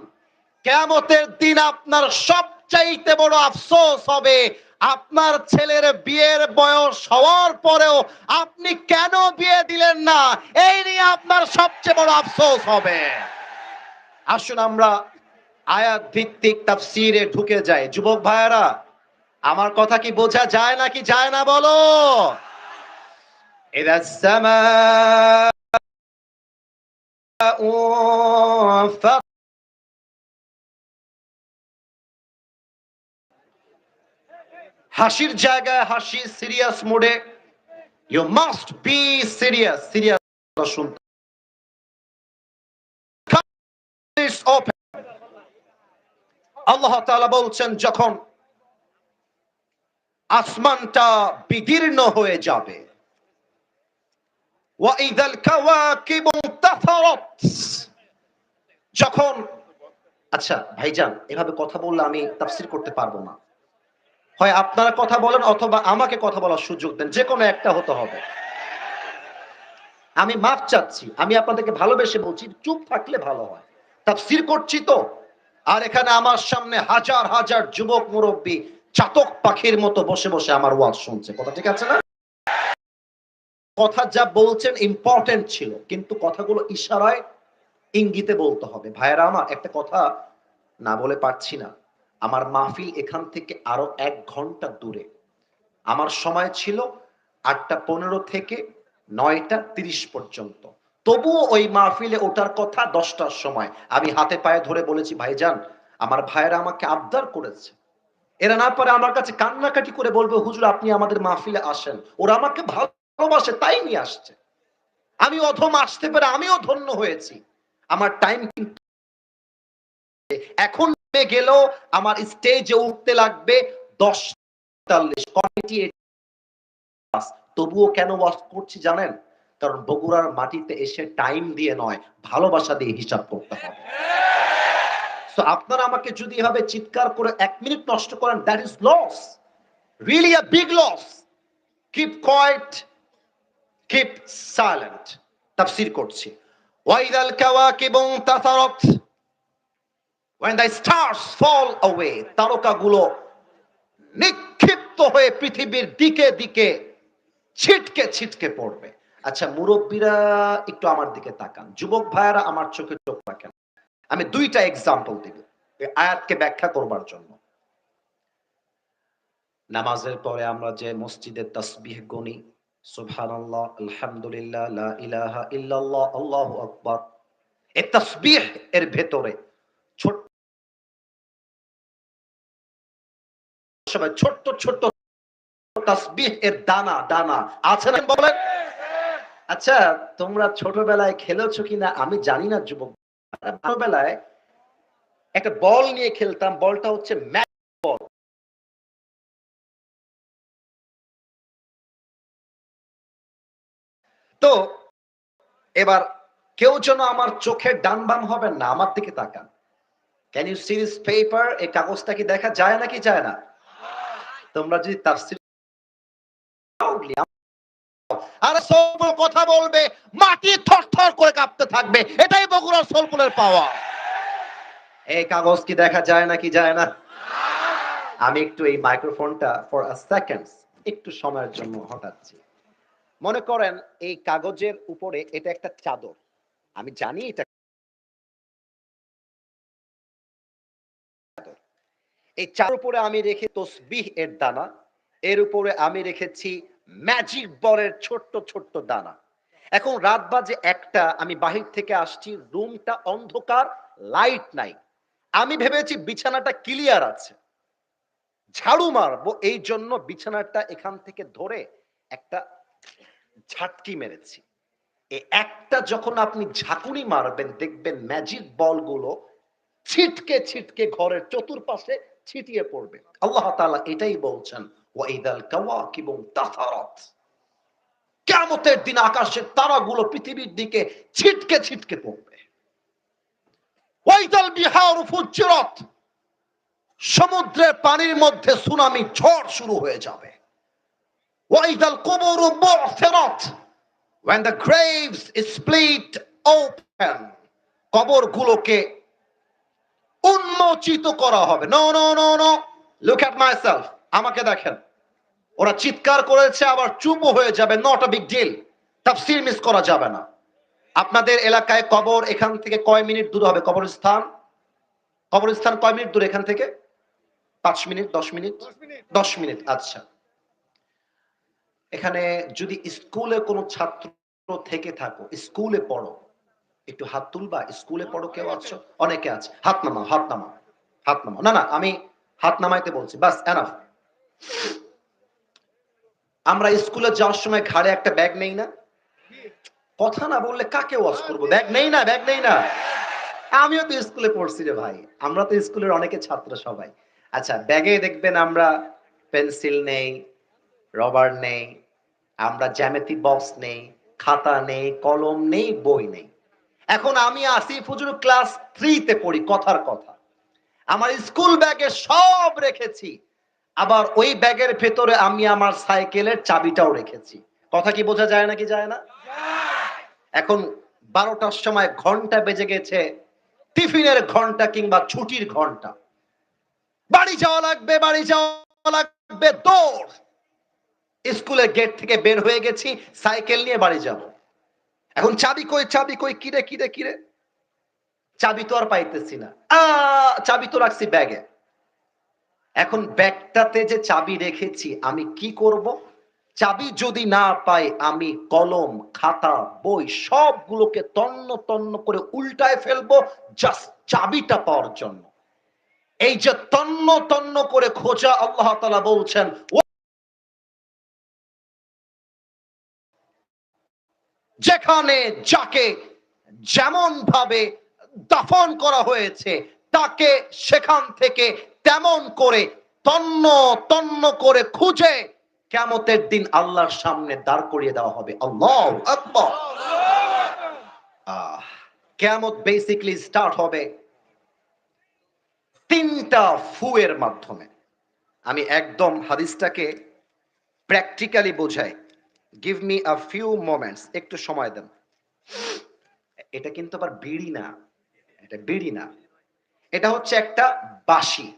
কিয়ামতের দিন আপনার সবচাইতে বড় আফসোস হবে, আপনার ছেলের বিয়ের বয়স হওয়ার পরেও আপনি কেন বিয়ে দিলেন না, এই নিয়ে আপনার সবচেয়ে বড় আফসোস হবে। আসুন আমরা আয়াত ভিত্তিক তাফসীরে ঢুকে যাই। যুবক ভাইয়েরা, আমার কথা কি বোঝা যায় নাকি যায় না বলো? إذا السماء انفطرت হাসির জায়গায় হাসি, সিরিয়াস মোডে, you must be serious. Serious শুনতে ওপেন। আল্লাহ তাআলা বলছেন, যখন আসমানটা বিদীর্ণ হয়ে যাবে, ওয়াইদাল কাওয়াকিব ইনতাসারাত, যখন, আচ্ছা ভাইজান এভাবে কথা বললে আমি তাফসীর করতে পারবো না, হয় আপনারা কথা বলেন অথবা আমাকে কথা বলার সুযোগ দেন, যে কোনো একটা হতে হবে। আমি মাফ চাচ্ছি, আমি আপনাদেরকে ভালোবেসে বলছি, চুপ থাকলে ভালো হয়। তাফসীর করছি তো, আর এখানে আমার সামনে হাজার হাজার যুবক মুরব্বী চাতক পাখির মতো বসে বসে আমার ওয়াজ শুনছে। কথা ঠিক আছে না? কথা যা বলছেন ইম্পর্টেন্ট ছিল, কিন্তু কথাগুলো ইশারায় ইঙ্গিতে বলতে হবে। ভাইয়েরা আমার, একটা কথা না বলে পারছি না। আমার মাহফিল এখান থেকে আরো ১ ঘন্টা দূরে। আমার সময় ছিল ৮টা ১৫ থেকে ৯টা ৩০ পর্যন্ত। তবুও ওই মাহফিলে ওঠার কথা ১০টার সময়। আমি হাতে পায়ে ধরে বলেছি, ভাইজান আমার ভাইয়েরা আমাকে আবদার করেছে, এরা না পারে আমার কাছে কান্নাকাটি করে বলবে, হুজুর আপনি আমাদের মাহফিলে আসেন। ওরা আমাকে ভালোবাসে তাই নিয়ে আসছে। আমি অধম আসতে পারে আমিও ধন্য হয়েছি। আমার টাইম কিন্তু এখন গেলেও আমার স্টেজে উঠতে লাগবে ১০:৪০, কমিটি। তবুও কেন ওয়াজ করছি জানেন? কারণ বগুড়ার মাটিতে এসে টাইম দিয়ে নয়, ভালোবাসা দিয়ে হিসাব করতে হবে। সো আপনারা আমাকে যদি এভাবে চিৎকার করে ১ মিনিট নষ্ট করেন, that is loss, really a big loss. Keep quiet, keep silent. তাফসীর করছি। ওয়াইদাল কাওয়াকিব ইনতাসারাত when the stars fall away, তারকাগুলো নিক্ষিপ্ত হয়ে পৃথিবীর দিকে দিকে ছিটকে ছিটকে পড়বে। আচ্ছা মুরব্বীরা একটু আমার দিকে তাকান, যুবক ভাইয়ারা আমার চোখে চোখ রাখেন। আমি দুইটা এক্সাম্পল দিব এই আয়াতকে ব্যাখ্যা করবার জন্য। নামাজের পরে আমরা যে মসজিদে তাসবিহ গনি, সুবহানাল্লাহ, আলহামদুলিল্লাহ, লা ইলাহা ইল্লাল্লাহ, আল্লাহু আকবার, এই তাসবিহ এর ভেতরে ছোট ছোট্ট ছোট্ট তাসবিহ এর দানা দানা আছে না বলেন? আচ্ছা তোমরা ছোটবেলায় খেলেছো কিনা আমি জানি না যুবক। ছোটবেলায় একটা বল নিয়ে খেলতাম, বলটা হচ্ছে ম্যাজিক বল। তো এবার কেউ যেন আমার চোখের ডান বাম হবেন না, আমার দিকে তাকান। Can you see this paper? এই কাগজটা কি দেখা যায় নাকি যায় না? তোমরা যদি তাফসীর আর সোলপুল কথা বলবে, মাটি থরথর করে কাঁপতে থাকবে। এটাই বগুড়ার সোলপুলের পাওয়া। এই কাগজ কি দেখা যায় নাকি যায় না? আমি একটু এই মাইক্রোফোনটা ফর আ সেকেন্ডস একটু সময়ের জন্য হটাচ্ছি। মনে করেন এই কাগজের উপরে এটা একটা চাদর, আমি জানি এটা চাদর। এই চাদর উপরে আমি রেখে তসবিহ এর দানা, এর উপরে আমি রেখেছি ম্যাজিক বলের ছোট্ট ছোট্ট দানা। এখন রাত বাজে 1টা, আমি বাহির থেকে আসছি, রুমটা অন্ধকার, লাইট নাই। আমি ভেবেছি বিছানাটা ক্লিয়ার আছে, ঝাড়ু মারবো, এই জন্য বিছানাটা এখান থেকে ধরে একটা ঝাটকি মেরেছি। এই একটা যখন আপনি ঝাঁকুনি মারবেন দেখবেন ম্যাজিক বলগুলো ছিটকে ছিটকে ঘরের চতুর্পাশে ছিটিয়ে পড়বে। আল্লাহ তাআলা এটাই বলছেন, ওয়াইদাল কাওয়াকিবু তাসারাত, কিয়ামতের দিন আকাশের তারাগুলো পৃথিবীর দিকে ছিটকে ছিটকে পড়বে। ওয়াইদাল বিহারু ফুজ্জিরাত, সমুদ্রের পানির মধ্যে সুনামি ঝড় শুরু হয়ে যাবে। ওয়াইদাল কুবুরু বু'থিরাত, when the graves is split open, কবরগুলোকে উন্মোচিত করা হবে। No no no no, look at myself, আমাকে দেখেন। ওরা চিৎকার করেছে আবার চুপও হয়ে যাবে, নট আ বিগ ডিল। তাফসীর মিস করা যাবে না। আপনাদের এলাকায় কবর এখান থেকে কয় মিনিট দূর হবে? কবরস্থান কবরস্থান কয় মিনিট দূর এখান থেকে? 5 মিনিট, 10 মিনিট? 10 মিনিট। আচ্ছা, এখানে যদি স্কুলে কোনো ছাত্র থেকে থাকো, স্কুলে পড়ো, একটু হাত তুলবা। স্কুলে পড়ো কেউ আছো? অনেকে আছে, হাত নামাও, হাত নামাও, হাত নামাও। না না, আমি হাত নামাইতে বলছি, বাস এনাফ। আমরা স্কুলে যাওয়ার সময় ঘাড়ে একটা ব্যাগ নেই না? কথা না বললে কাকে ওয়াজ করবো? ব্যাগ নেই না, ব্যাগ নেই না? আমিও তো স্কুলে পড়ছি রে ভাই, আমরা তো স্কুলের অনেকে ছাত্র সবাই। আচ্ছা, ব্যাগে দেখবেন আমরা পেন্সিল নেই, রবার নেই, আমরা জ্যামিতি বক্স নেই, খাতা নেই, কলম নেই, বই নেই। এখন আমি আসিফ হুজুর ক্লাস 3-তে পড়ি, কথার কথা। আমার স্কুল ব্যাগে সব রেখেছি, আবার ওই ব্যাগের ভেতরে আমি আমার সাইকেলের চাবিটাও রেখেছি। কথা কি বোঝা যায় নাকি যায় না? এখন 12টার সময় ঘন্টা বেজে গেছে, টিফিনের ঘন্টা কিংবা ছুটির ঘন্টা। বাড়ি যাওয়া লাগবে, বাড়ি যাওয়া লাগবে, দৌড়। স্কুলের গেট থেকে বের হয়ে গেছি, সাইকেল নিয়ে বাড়ি যাব। এখন চাবি কই, চাবি কই, কিরে কিরে কিরে, চাবি তো আর পাইতেছি না। চাবি তো রাখছি ব্যাগে। এখন ব্যাগটাতে যে চাবি রেখেছি আমি কি করব? চাবি যদি না পাই আমি কলম, খাতা, বই সবগুলোকে তন্ন তন্ন করে উল্টায় ফেলবো জাস্ট চাবিটা পাওয়ার জন্য। এই যে তন্ন তন্ন করে খোঁজা, আল্লাহ তাআলা বলছেন যেখানে যাকে যেমন ভাবে দাফন করা হয়েছে তাকে সেখান থেকে তেমন করে তন্ন তন্ন করে খুঁজে কিয়ামতের দিন আল্লাহর সামনে দাঁড় করিয়ে দেওয়া হবে। আল্লাহু আকবার। কিয়ামত বেসিক্যালি স্টার্ট হবে 3টা ফুয়ের মাধ্যমে। আমি একদম হাদিসটাকে প্র্যাকটিক্যালি বোঝাই। Give me a few moments, একটু সময় দেন। এটা কিন্তু আবার বিড়ি না, এটা বিড়ি না। এটা হচ্ছে একটা বাঁশি।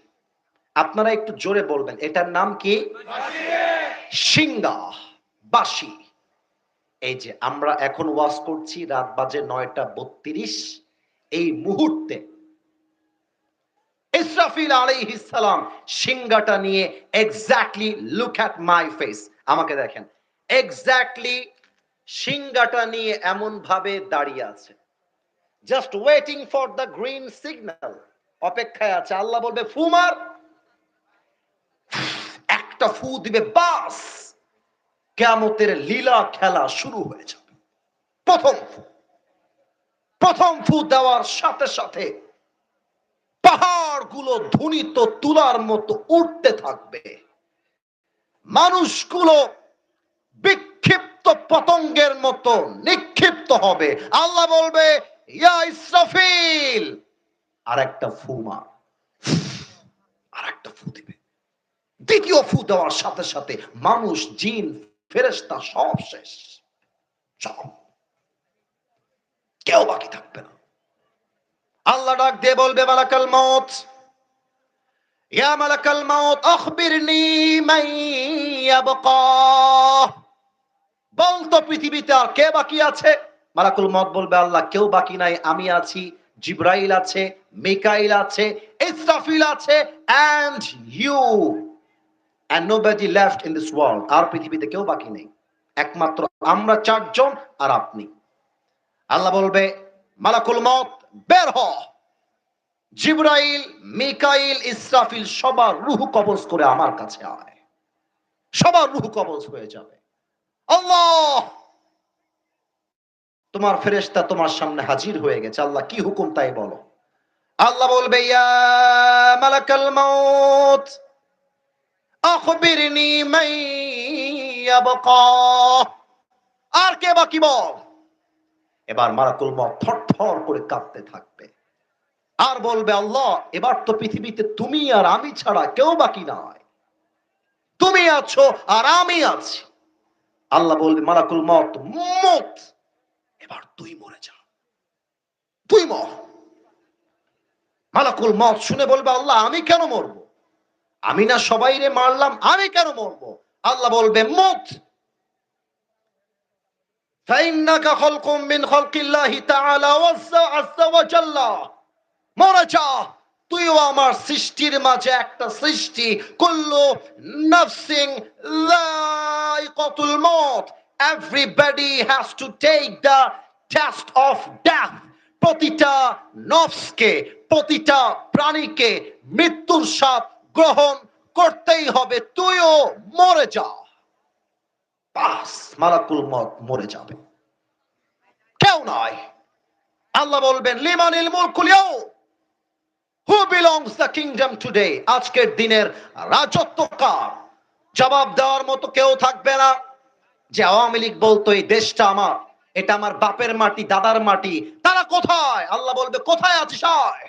আপনারা একটু জোরে বলবেন, এটার নাম কি? সিংগা, বাঁশি। এই যে আমরা এখন ওয়াজ করছি, রাত বাজে 9:32। এই মুহূর্তে ইসরাফিল আলাইহিস সালাম সিংহাটা নিয়ে exactly, look at my face, আমাকে দেখেন, এক্স্যাক্টলি সিংহাটা নিয়ে এমন ভাবে দাঁড়িয়ে আছে, just waiting for the green signal, অপেক্ষায় আছে। আল্লাহ বলবে ফু মার, একটা ফু দিবে, বাস কিয়ামতের লীলা খেলা শুরু হয়ে যাবে। প্রথম ফু দেওয়ার সাথে সাথে পাহাড়গুলো ধ্বনিত তুলার মতো উঠতে থাকবে, মানুষগুলো বিক্ষিপ্ত পতঙ্গের মতো নিক্ষিপ্ত হবে। আল্লাহ বলবে ইয়া ইসরাফিল, আর একটা ফু মার, আর একটা ফু দিবে। দ্বিতীয় ফু দেওয়ার সাথে সাথে মানুষ, জিন, ফেরেশতা সব শেষ, সব, কেউ বাকি থাকবে না। আল্লাহ ডাক দিয়ে বলবে মালাকাল মউত, ইয়া মালাকাল মউত আখবিরনি মান ইয়াবকা, বল তো পৃথিবীতে আর কে বাকি আছে? মালাকুল মউত বলবে আল্লাহ কেউ বাকি নাই, আমি আছি, জিবরাইল আছে, মিকাইল আছে, ইসরাফিল আছে, and you, and nobody left in this world। আর পৃথিবীতে কেউ বাকি নেই, একমাত্র আমরা চারজন আর আপনি। আল্লাহ বলবে মালাকুল মউত বের হ, জিবরাইল, মিকাইল, ইসরাফিল সবার রূহ কবজ করে আমার কাছে আয়। সবার রূহ কবজ হয়ে যাবে। আল্লাহ, তোমার ফেরেশতা তোমার সামনে হাজির হয়ে গেছে, আল্লাহ কি হুকুম তাই বলো। আল্লাহ বলবে ইয়া মালাকাল মউত আখবিরনি মান ইয়াবকা, আর কে বাকি বল। এবার মালাকুল মউত থরথর করে কাঁপতে থাকবে আর বলবে আল্লাহ এবার তো পৃথিবীতে তুমি আর আমি ছাড়া কেউ বাকি নাই, তুমি আছো আর আমি আছি। আল্লাহ বলবে মালাকুল মউত মত, এবার তুই মরে যা, তুই মর। মালাকুল মউত শুনে বলবে আল্লাহ আমি কেন মরবো, আমি না সবাইরে মারলাম, আমি কেন মরবো? আল্লাহ বলবে মুত, ফাইন্নাকা খালকুম মিন খালকিল্লাহি তাআলা আযজা ওয়া জাল্লা, মরে যা, তুইও আমার সৃষ্টির মাঝে একটা সৃষ্টি। কুল্লু নাফসিন যায়িকাতুল মউত, everybody has to take the test of death. প্রতিটা নফসকে, প্রতিটা প্রাণীকে মৃত্যুর স্বাদ গ্রহণ করতেই হবে, তুইও মরে যা। বাস, মালাকুল মউত মরে যাবে, কেউ নয়। আল্লাহ বলবেন লিমানিল মুলকুল ইয়াউম, who belongs the kingdom today, আজকের দিনের রাজত্ব কার? জবাব দেওয়ার মতো কেউ থাকবে না। যে আওয়ামী লীগ বলতো এই দেশটা আমার, এটা আমার বাপের মাটি, দাদার মাটি, তারা কোথায়? আল্লাহ বলবে কোথায় আছিস আয়।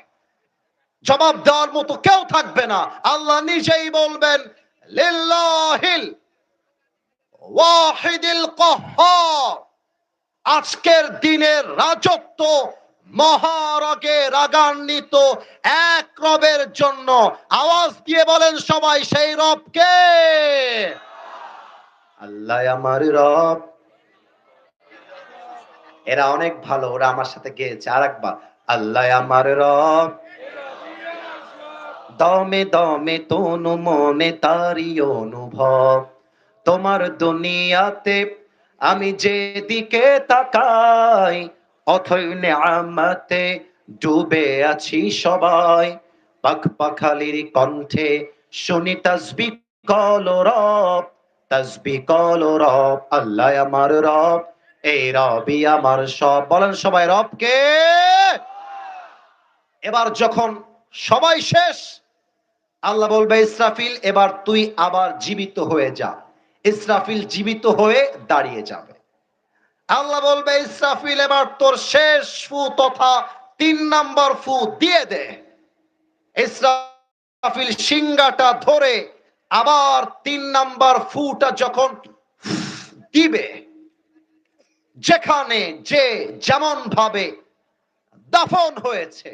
জবাব দেওয়ার মতো কেউ থাকবে না। আল্লাহ নিজেই বলবেন লিল্লাহিল ওয়াহিদিল কাহ্হার, আজকের দিনের রাজত্ব মহারাগে রাগান্বিত এক রবের জন্য। আওয়াজ দিয়ে বলেন সবাই সেই রবকে। আল্লাহ আমার রব। এরা অনেক ভালো, ওরা আমার সাথে গেয়েছে, আর একবার আল্লাহ আমার রব, দমে দমে তনু মনে তারি অনুভব, তোমার দুনিয়াতে আমি যেদিকে তাকাই অথই নেয়ামতে ডুবে আছি সবাই। পাখ পাখালির কণ্ঠে শুনি তাসবিহ কলো রব, তাসবিহ কলো রব, আল্লাহ আমার রব, এই রবই আমার সব। বলেন সবাই রবকে। এবার যখন সবাই শেষ, আল্লাহ বলবে ইসরাফিল এবার তুই আবার জীবিত হয়ে যা। ইসরাফিল জীবিত হয়ে দাঁড়িয়ে যাবে। আল্লাহ বলবে ইসরাফিল এবার তোর শেষ ফু তথা 3 নাম্বার ফু দিয়ে দে। ইসরাফিল সিংহাটা ধরে আবার 3 নাম্বার ফুটা যখন দিবে, যেখানে যে যেমন ভাবে দাফন হয়েছে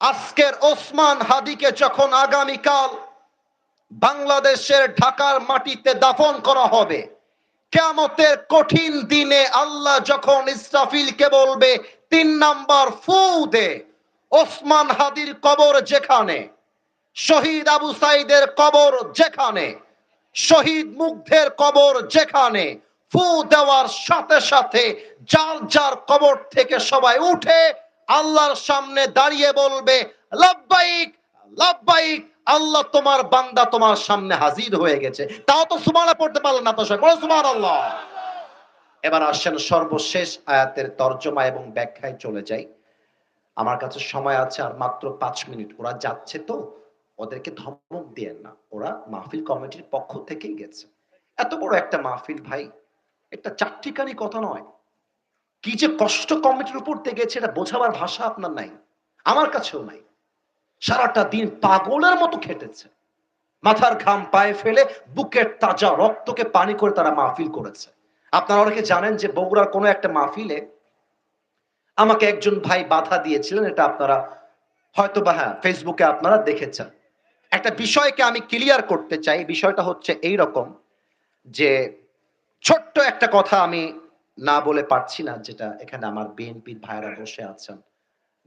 আজকের ওসমান হাদিকে যখন আগামীকাল বাংলাদেশের ঢাকার মাটিতে দাফন করা হবে, কিয়ামতের কঠিন দিনে আল্লাহ যখন ইসরাফিলকে বলবে ৩ নাম্বার ফু দে, ওসমান হাদির কবর যেখানে, শহীদ আবু সাইদের কবর যেখানে, শহীদ মুগ্ধের কবর যেখানে, ফু দেওয়ার সাথে সাথে যার যার কবর থেকে সবাই উঠে আল্লাহর সামনে দাঁড়িয়ে বলবে লাব্বাইক লাব্বাইক, আল্লাহ তোমার বান্দা তোমার সামনে হাজির হয়ে গেছে। তাও তো সুবহানাল্লাহ পড়তে পারলেন না, তো সবাই বলো সুবহানাল্লাহ। এবার আসেন সর্বশেষ আয়াতের তরজমা এবং ব্যাখ্যায় চলে যাই। আমার কাছে সময় আছে আর মাত্র 5 মিনিট। ওরা যাচ্ছে তো, ওদেরকে ধমক দিয়েন না, ওরা মাহফিল কমিটির পক্ষ থেকেই গেছে। এত বড় একটা মাহফিল ভাই, এটা চারটিখানি কথা নয়। কি যে কষ্ট কমিটির উপর থেকে গেছে, এটা বোঝাবার ভাষা আপনার নাই, আমার কাছেও নাই। সারাটা দিন পাগলের মতো খেটেছে, মাথার ঘাম পায়ে ফেলে বুকের তাজা রক্তকে পানি করে তারা মাহফিল করেছে। আপনারা অনেকে জানেন যে বগুড়ার কোনো একটা মাহফিলে আমাকে একজন ভাই বাধা দিয়েছিলেন, এটা আপনারা হয়তো বা হ্যাঁ ফেসবুকে আপনারা দেখেছেন। একটা বিষয়কে আমি ক্লিয়ার করতে চাই। বিষয়টা হচ্ছে এই রকম যে ছোট্ট একটা কথা আমি না বলে পারছি না, যেটা এখানে আমার বিএনপির ভাইরা বসে আছেন।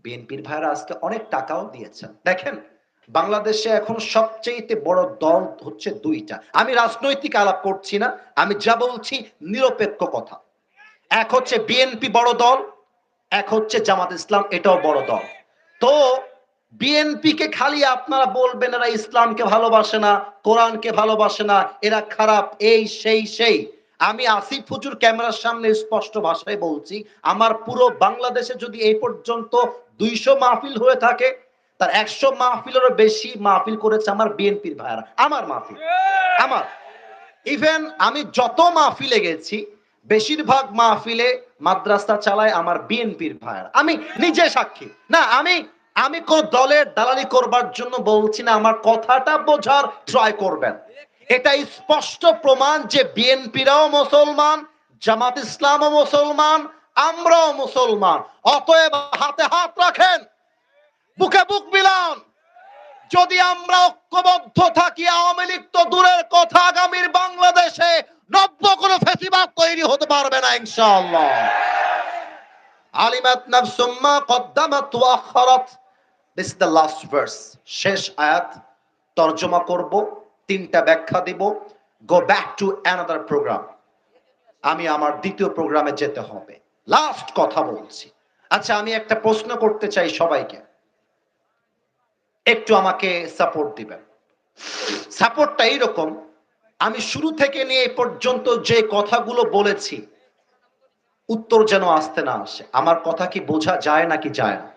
বিএনপির ভাইরা আজকে অনেক টাকাও দিয়েছেন। দেখেন, বাংলাদেশে এখন সবচেয়ে বড় দল হচ্ছে দুইটা। আমি রাজনৈতিক আলাপ করছি না, আমি যা বলছি নিরপেক্ষ কথা। এক হচ্ছে বিএনপি বড় দল, এক হচ্ছে জামাত ইসলাম, এটাও বড় দল। তো বিএনপি কে খালি আপনারা বলবেন এরা ইসলামকে ভালোবাসে না, কোরআনকে ভালোবাসে না, এরা খারাপ, এই সেই সেই। আমি আসিফ হুজুর ক্যামেরার সামনে স্পষ্ট ভাষায় বলছি, আমার পুরো বাংলাদেশে যদি এই পর্যন্ত 200 মাহফিল হয়ে থাকে, তার 100 মাহফিলেরও বেশি মাহফিল করেছে আমার বিএনপির ভাইরা। আমার মাহফিল, আমার ইভেন আমি যত মাহফিলে গেছি বেশিরভাগ মাহফিলে মাদ্রাসা চালায় আমার বিএনপির ভাইরা। আমি নিজে সাক্ষী। না, আমি আমি কোন দলের দালালি করবার জন্য বলছি না, আমার কথাটা বোঝার ট্রাই করবেন। এটা স্পষ্ট প্রমাণ যে বিএনপিরাও মুসলমান, জামাত ইসলামও মুসলমান, আমরাও মুসলমান। অতএব হাতে হাত রাখেন, বুকে বুক মিলান। যদি আমরা ঐক্যবদ্ধ থাকি, আওয়ামী লীগ তো দূরের কথা, আগামীর বাংলাদেশে নব্য কোন ফেসিবাদ তৈরি হতে পারবে না ইনশাআল্লাহ। আলিমাত নাফসুম মা কদ্দামাত ওয়া আখারাত, this is the last verse. শেষ আয়াত তরজমা করব, 3টা ব্যাখ্যা দিব। Go back to another programme. আমি আমার দ্বিতীয় প্রোগ্রামে যেতে হবে। লাস্ট কথা বলছি। আচ্ছা, আমি একটা প্রশ্ন করতে চাই সবাইকে, একটু আমাকে সাপোর্ট দিবেন। সাপোর্টটা এইরকম, আমি শুরু থেকে নিয়ে এই পর্যন্ত যে কথাগুলো বলেছি, উত্তর যেন আসতে না আসে। আমার কথা কি বোঝা যায় নাকি যায় না?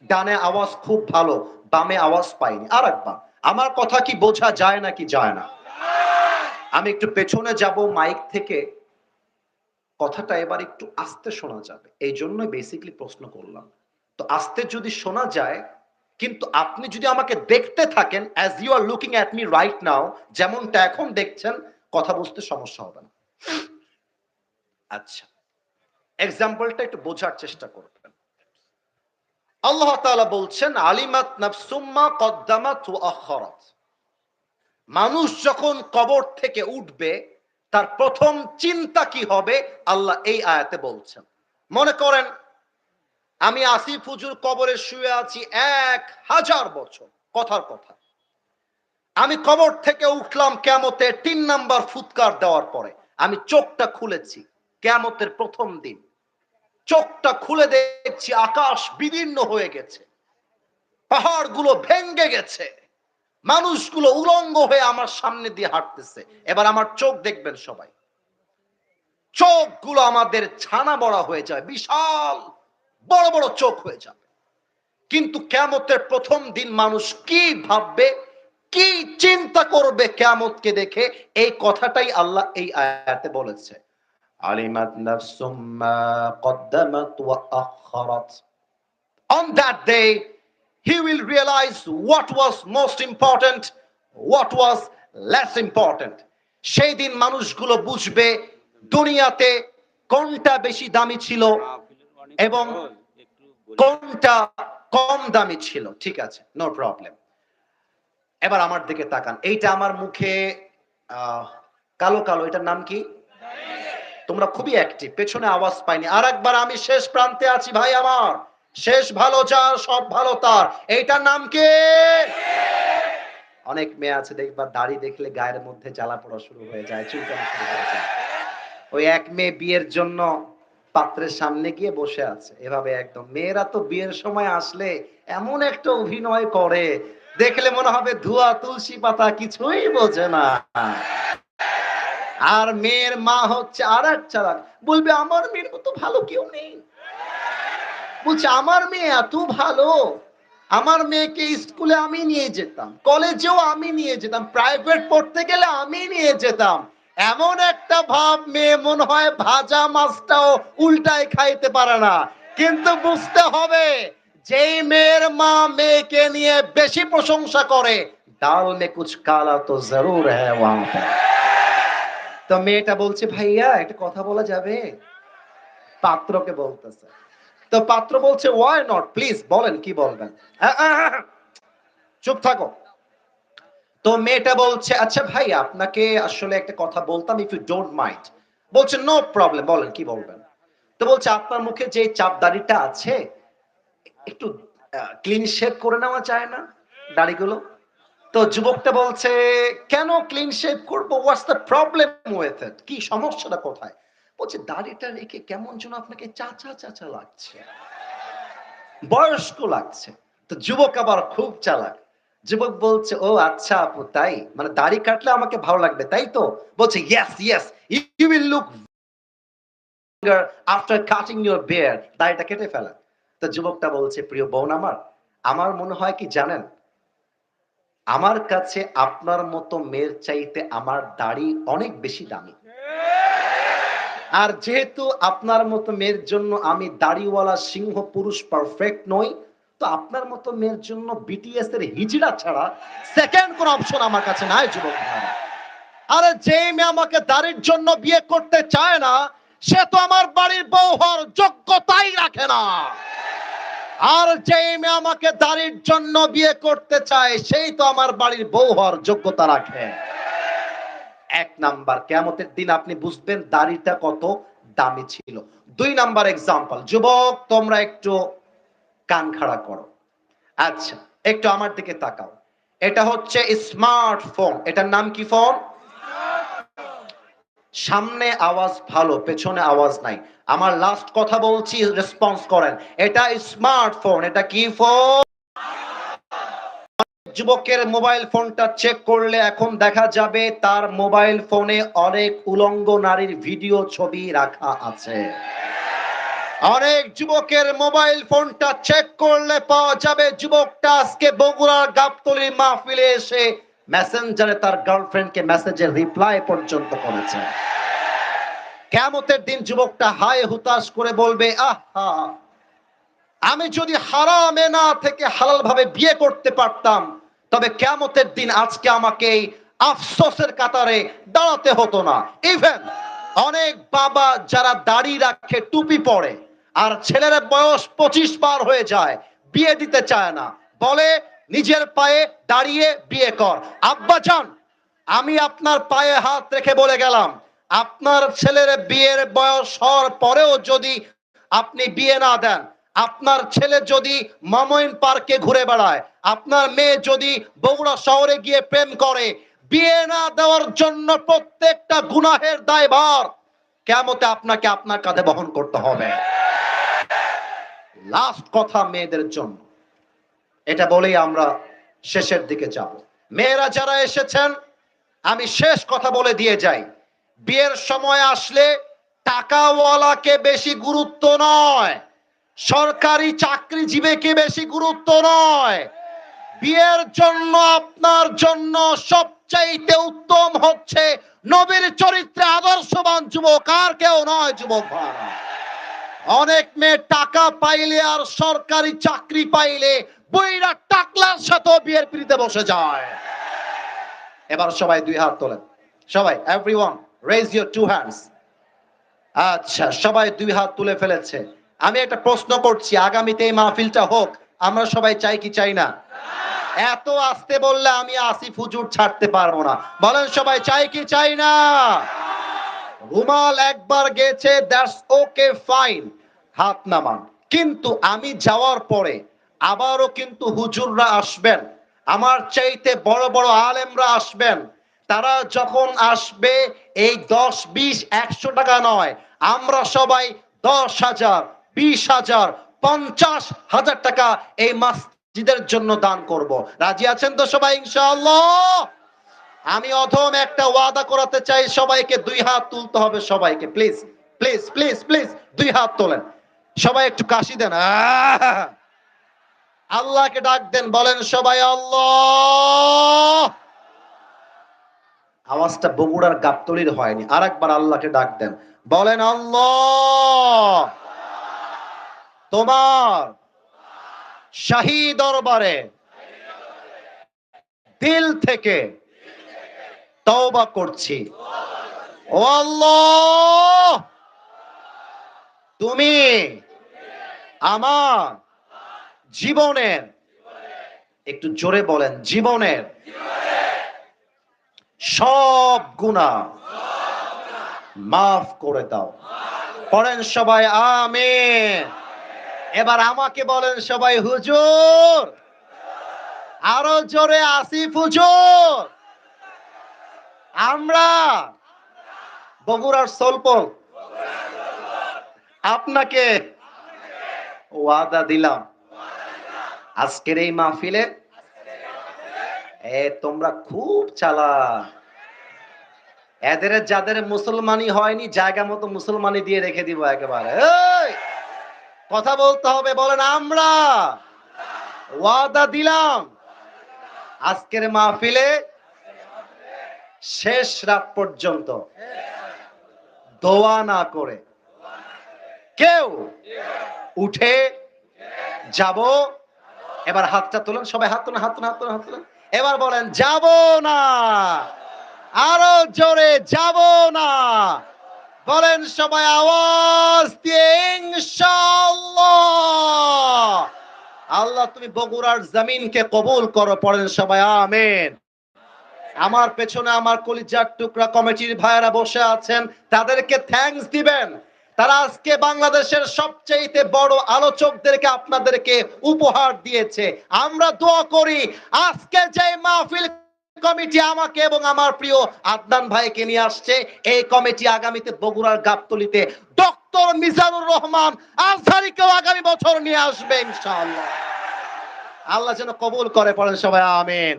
ডানে আওয়াজ খুব ভালো, বামে আওয়াজ পাইনি। আর একবার, আমার কথা কি বোঝা যায় নাকি যায় না? আমি একটু পেছনে যাব মাইক থেকে, কথাটা এবার একটু আস্তে শোনা যাবে, এই জন্যই বেসিক্যালি প্রশ্ন করলাম। তো আস্তে যদি শোনা যায়, কিন্তু আপনি যদি আমাকে দেখতে থাকেন as you are looking at me right now, যেমনটা এখন দেখছেন, কথা বুঝতে সমস্যা হবে না। আচ্ছা, এক্সাম্পলটা একটু বোঝার চেষ্টা করবেন। আল্লাহ তাআলা বলছেন আলিমাত নাফসুম মা কদ্দামাত ওয়া আখারাত। মানুষ যখন কবর থেকে উঠবে, তার প্রথম চিন্তা কি হবে আল্লাহ এই আয়াতে বলছেন। মনে করেন আমি আসিফ হুজুর কবরে শুয়ে আছি 1000 বছর, কথার কথা। আমি কবর থেকে উঠলাম কিয়ামতে 3 নাম্বার ফুৎকার দেওয়ার পরে। আমি চোখটা খুলেছি কিয়ামতের প্রথম দিন। চোখটা খুলে দেখছি আকাশ বিদীর্ণ হয়ে গেছে, পাহাড়গুলো ভেঙে গেছে, মানুষগুলো উলঙ্গ হয়ে আমার সামনে দিয়ে হাঁটতেছে। এবার আমার চোখ দেখবেন সবাই, চোখগুলো আমাদের ছানা বড়া হয়ে যায়, বিশাল বড় বড় চোখ হয়ে যাবে। কিন্তু কিয়ামতের প্রথম দিন মানুষ কি ভাববে, কি চিন্তা করবে কিয়ামতকে দেখে, এই কথাটাই আল্লাহ এই আয়াতে বলেছে। আলিমাত নাফসুম মা কদ্দামাত ওয়া আখারাত। On that day he will realize what was most important, what was less important. সেই দিন মানুষগুলো বুঝবে দুনিয়াতে কোনটা বেশি দামি ছিল এবং কোনটা কম দামি ছিল, ঠিক আছে, নো প্রবলেম। এবার আমার দিকে তাকান, এইটা আমার মুখে কালো কালো, এটার নাম কি? তোমরা খুবই অ্যাক্টিভ, পেছনে আওয়াজ পাইনি। আর একবার, আমি শেষ প্রান্তে আছি ভাই আমার, শেষ ভালো যার সব ভালো তার, এইটার নাম কি? অনেক মেয়ে আছে দেখবা, দাড়ি দেখলে গায়ের মধ্যে জ্বালা পড়া শুরু হয়ে যায়, চুলকানি শুরু হয়ে যায়। ওই এক মেয়ে বিয়ের জন্য পাত্রের সামনে গিয়ে বসে আছে এভাবে একদম। মেয়েরা তো বিয়ের সময় আসলে এমন একটা অভিনয় করে, দেখলে মনে হবে ধোয়া তুলসী পাতা, কিছুই বোঝে না। আর মেয়ের মা হচ্ছে আর এক চালাক, বলবে আমার মেয়ের মতো ভালো কেউ নেই। বলছে আমার মেয়ে এত ভালো, আমার মেয়েকে স্কুলে আমি নিয়ে যেতাম, কলেজেও আমি নিয়ে যেতাম, প্রাইভেট পড়তে গেলে আমি নিয়ে যেতাম। এমন একটা ভাব, মেয়ে মনে হয় ভাজা মাছটাও উল্টায় খাইতে পারে না। কিন্তু বুঝতে হবে, যেই মেয়ের মা মেয়েকে নিয়ে বেশি প্রশংসা করে, ডাল মে কুছ কালা তো জরুর হ্যায় ওয়াহা পে। তো মেয়েটা বলছে ভাইয়া একটা কথা বলা যাবে? পাত্রকে বলতেছে। তো পাত্র বলছে ওয়াই নট, প্লিজ বলেন কি বলবেন। চুপ থাকো। তো মেয়েটা বলছে আচ্ছা ভাই, আপনাকে আসলে একটা কথা বলতাম, ইফ ইউ ডোন্ট মাইন্ড। বলছে নো প্রবলেম, বলেন কি বলবেন। তো বলছে আপনার মুখে যে চাপ দাড়িটা আছে, একটু ক্লিন শেভ করে নেওয়া যায় না দাড়িগুলো? তো যুবকটা বলছে কেন ক্লিন শেভ করবো, what's the problem with it, কি সমস্যাটা কোথায়? বলছে দাড়িটা রেখে কেমন যেন আপনাকে চাচা চাচা লাগছে, বয়স্ক লাগছে। তো যুবক আবার খুব চালাক, যুবক বলছে ও আচ্ছা আপু তাই, মানে দাড়ি কাটলে আমাকে ভালো লাগবে তাই তো? বলছে yes yes, you will look after cutting your beard, দাড়িটা কেটে ফেলা। তো যুবকটা বলছে প্রিয় বোন আমার, আমার মনে হয় কি জানেন, আমার কাছে আপনার মতো মেয়ের চাইতে আমার দাড়ি অনেক বেশি দামি। আর যেহেতু আপনার মতো মেয়ের জন্য আমি দাড়িওয়ালা সিংহ পুরুষ পারফেক্ট নই, তো আপনার মতো মেয়ের জন্য বিটিএস এর হিজড়া ছাড়া সেকেন্ড কোন অপশন আমার কাছে নাই যুবক ভাইরা। আরে যে মেয়ে আমাকে দাড়ির জন্য বিয়ে করতে চায় না, সে তো আমার বাড়ির বউ হওয়ার যোগ্যতাই রাখে না। আর যে মেয়ে আমাকে দাড়ির জন্য বিয়ে করতে চায়, সেই তো আমার বাড়ির বউ হওয়ার যোগ্যতা রাখে। এক নাম্বার, কিয়ামতের দিন আপনি বুঝবেন দাড়িটা কত দামি ছিল। দুই নাম্বার এক্সাম্পল, যুবক তোমরা একটু কান খাড়া করো। আচ্ছা, একটু আমার দিকে তাকাও। এটা হচ্ছে স্মার্টফোন, এটার নাম কি ফোন? সামনে আওয়াজ ভালো, পেছনে আওয়াজ নাই। আমার লাস্ট কথা বলছি, রেসপন্স করেন। এটা স্মার্টফোন, এটা কি ফোন? যুবকের মোবাইল ফোনটা চেক করলে এখন দেখা যাবে তার মোবাইল ফোনে অনেক উলঙ্গ নারীর ভিডিও ছবি রাখা আছে। অনেক যুবকের মোবাইল ফোনটা চেক করলে পাওয়া যাবে যুবকটা আজকে বগুড়ার গাবতলীর মাহফিলে এসে মেসেঞ্জারে তার গার্লফ্রেন্ডকে মেসেজের রিপ্লাই পর্যন্ত করেছে। কিয়ামতের দিন যুবকটা হায় হুতাশ করে বলবে আহা, আমি যদি হারামে না থেকে হালাল ভাবে বিয়ে করতে পারতাম, তবে কিয়ামতের দিন আজকে আমাকে এই আফসোসের কাতারে দাঁড়াতে হতো না। ইভেন অনেক বাবা যারা দাড়ি রাখে, টুপি পরে, আর ছেলের বয়স 25 পার হয়ে যায়, বিয়ে দিতে চায় না, বলে নিজের পায়ে দাঁড়িয়ে বিয়ে কর। আব্বা জান, আমি আপনার পায়ে হাত রেখে বলে গেলাম, আপনার ছেলের বিয়ের বয়স হওয়ার পরেও যদি আপনি বিয়ে না দেন, আপনার ছেলে যদি মামইন পার্কে ঘুরে বেড়ায়, আপনার মেয়ে যদি বগুড়া শহরে গিয়ে প্রেম করে, বিয়ে না দেওয়ার জন্য প্রত্যেকটা গুনাহের দায়ভার কিয়ামতে আপনাকে আপনার কাঁধে বহন করতে হবে। লাস্ট কথা মেয়েদের জন্য, এটা বলেই আমরা শেষের দিকে যাব। মেয়েরা যারা এসেছেন, আমি শেষ কথা বলে দিয়ে যাই, বিয়ের সময় আসলে টাকাওয়ালাকে বেশি গুরুত্ব নয়, সরকারি চাকরিজীবীকে বেশি গুরুত্ব নয়। বিয়ের জন্য আপনার জন্য সবচাইতে উত্তম হচ্ছে নবীর চরিত্রে আদর্শবান যুবক, আর কেউ নয় যুবক ভাইরা। অনেক মেয়ে টাকা পাইলে আর সরকারি চাকরি পাইলে বইরা টাকলার সাথে বিয়ের পিড়িতে বসে যায়। এবার সবাই দুই হাত তোলেন, সবাই, everyone raise your two hands. আচ্ছা, সবাই দুই হাত তুলে ফেলেছে। আমি একটা প্রশ্ন করছি, আগামীতে এই মাহফিলটা হোক, আমরা সবাই চাই কি চাই না? এত আস্তে বললে আমি আসিফ হুজুর ছাড়তে পারবো না। বলেন সবাই চাই কি চাই না? রুমাল একবার গেছে, দ্যাটস ওকে ফাইন, হাত নামান। কিন্তু আমি যাওয়ার পরে আবারও কিন্তু হুজুররা আসবেন, আমার চাইতে বড় বড় আলেমরা আসবেন। তারা যখন আসবে এই 10, 20, 100 টাকা নয়, আমরা সবাই 10,000, 20,000, 50,000 টাকা এই মসজিদের জন্য দান করব। রাজি আছেন তো সবাই ইনশাআল্লাহ? আমি অধম একটা ওয়াদা করাতে চাই, সবাইকে 2 হাত তুলতে হবে সবাইকে, প্লিজ প্লিজ প্লিজ প্লিজ 2 হাত তোলেন সবাই, একটু কাশি দেন। আল্লাহকে ডাক দেন, বলেন সবাই আল্লাহ। আওয়াজটা বগুড়ার গাবতলির হয়নি, আরেকবার আল্লাহকে ডাক দেন, বলেন আল্লাহ। তোমার শাহী দরবারে দিল থেকে তওবা করছি, ও আল্লাহ, তুমি আমার জীবনের, একটু জোরে বলেন, জীবনের সব গুনাহ মাফ করে দাও। পড়েন সবাই আমিন। এবার আমাকে বলেন সবাই হুজুর, আরো জোরে আসিফ হুজুর। আমরা বগুড়ার সলপল আপনাকে ওয়াদা দিলাম, আজকের এই মাহফিলে তোমরা খুব চালাক, এদের যাদের মুসলমানি হয়নি জায়গা মতো মুসলমানি দিয়ে রেখে দিব একেবারে। কথা বলতে হবে, বলেন আমরা ওয়াদা দিলাম আজকের মাহফিলে শেষ রাত পর্যন্ত দোয়া না করে কেউ উঠে যাব। এবার হাতটা তুলেন সবাই, হাত তুলেন, হাত তুলেন, হাত তুলেন, হাত তুলেন। এবার বলেন যাব না, আরো জোরে যাব না। বলেন সবাই আওয়াজ দিয়ে ইনশাআল্লাহ। আল্লাহ তুমি বগুড়ার জমিনকে কবুল করো, পড়েন সবাই আমিন। আমার পেছনে আমার কলিজার টুকরা কমিটির ভাইয়েরা বসে আছেন, তাদেরকে থ্যাঙ্কস দিবেন। তারা আজকে বাংলাদেশের সবচেয়ে বড় আলোচকদেরকে আপনাদেরকে উপহার দিয়েছে। আমরা দোয়া করি আজকে যে মাহফিল কমিটি আমাকে এবং আমার প্রিয় আদনান ভাইকে নিয়ে আসছে, এই কমিটি আগামীতে বগুড়ার গাবতলীতে ডক্টর মিজানুর রহমান আজহারীকেও আগামী বছর নিয়ে আসবে ইনশাআল্লাহ। আল্লাহ যেন কবুল করে, পড়েন সবাই আমিন।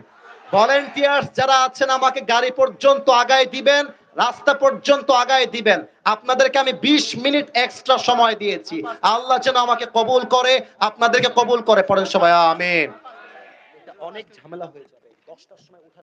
ভলেন্টিয়ার্স যারা আছেন আমাকে গাড়ি পর্যন্ত আগায় দিবেন, রাস্তা পর্যন্ত আগায় দিবেন। আপনাদেরকে আমি 20 মিনিট এক্সট্রা সময় দিয়েছি, আল্লাহ যেন আমাকে কবুল করে, আপনাদেরকে কবুল করে, পড়েন সবাই আমিন। অনেক ঝামেলা হয়ে যাবে 10টার সময়।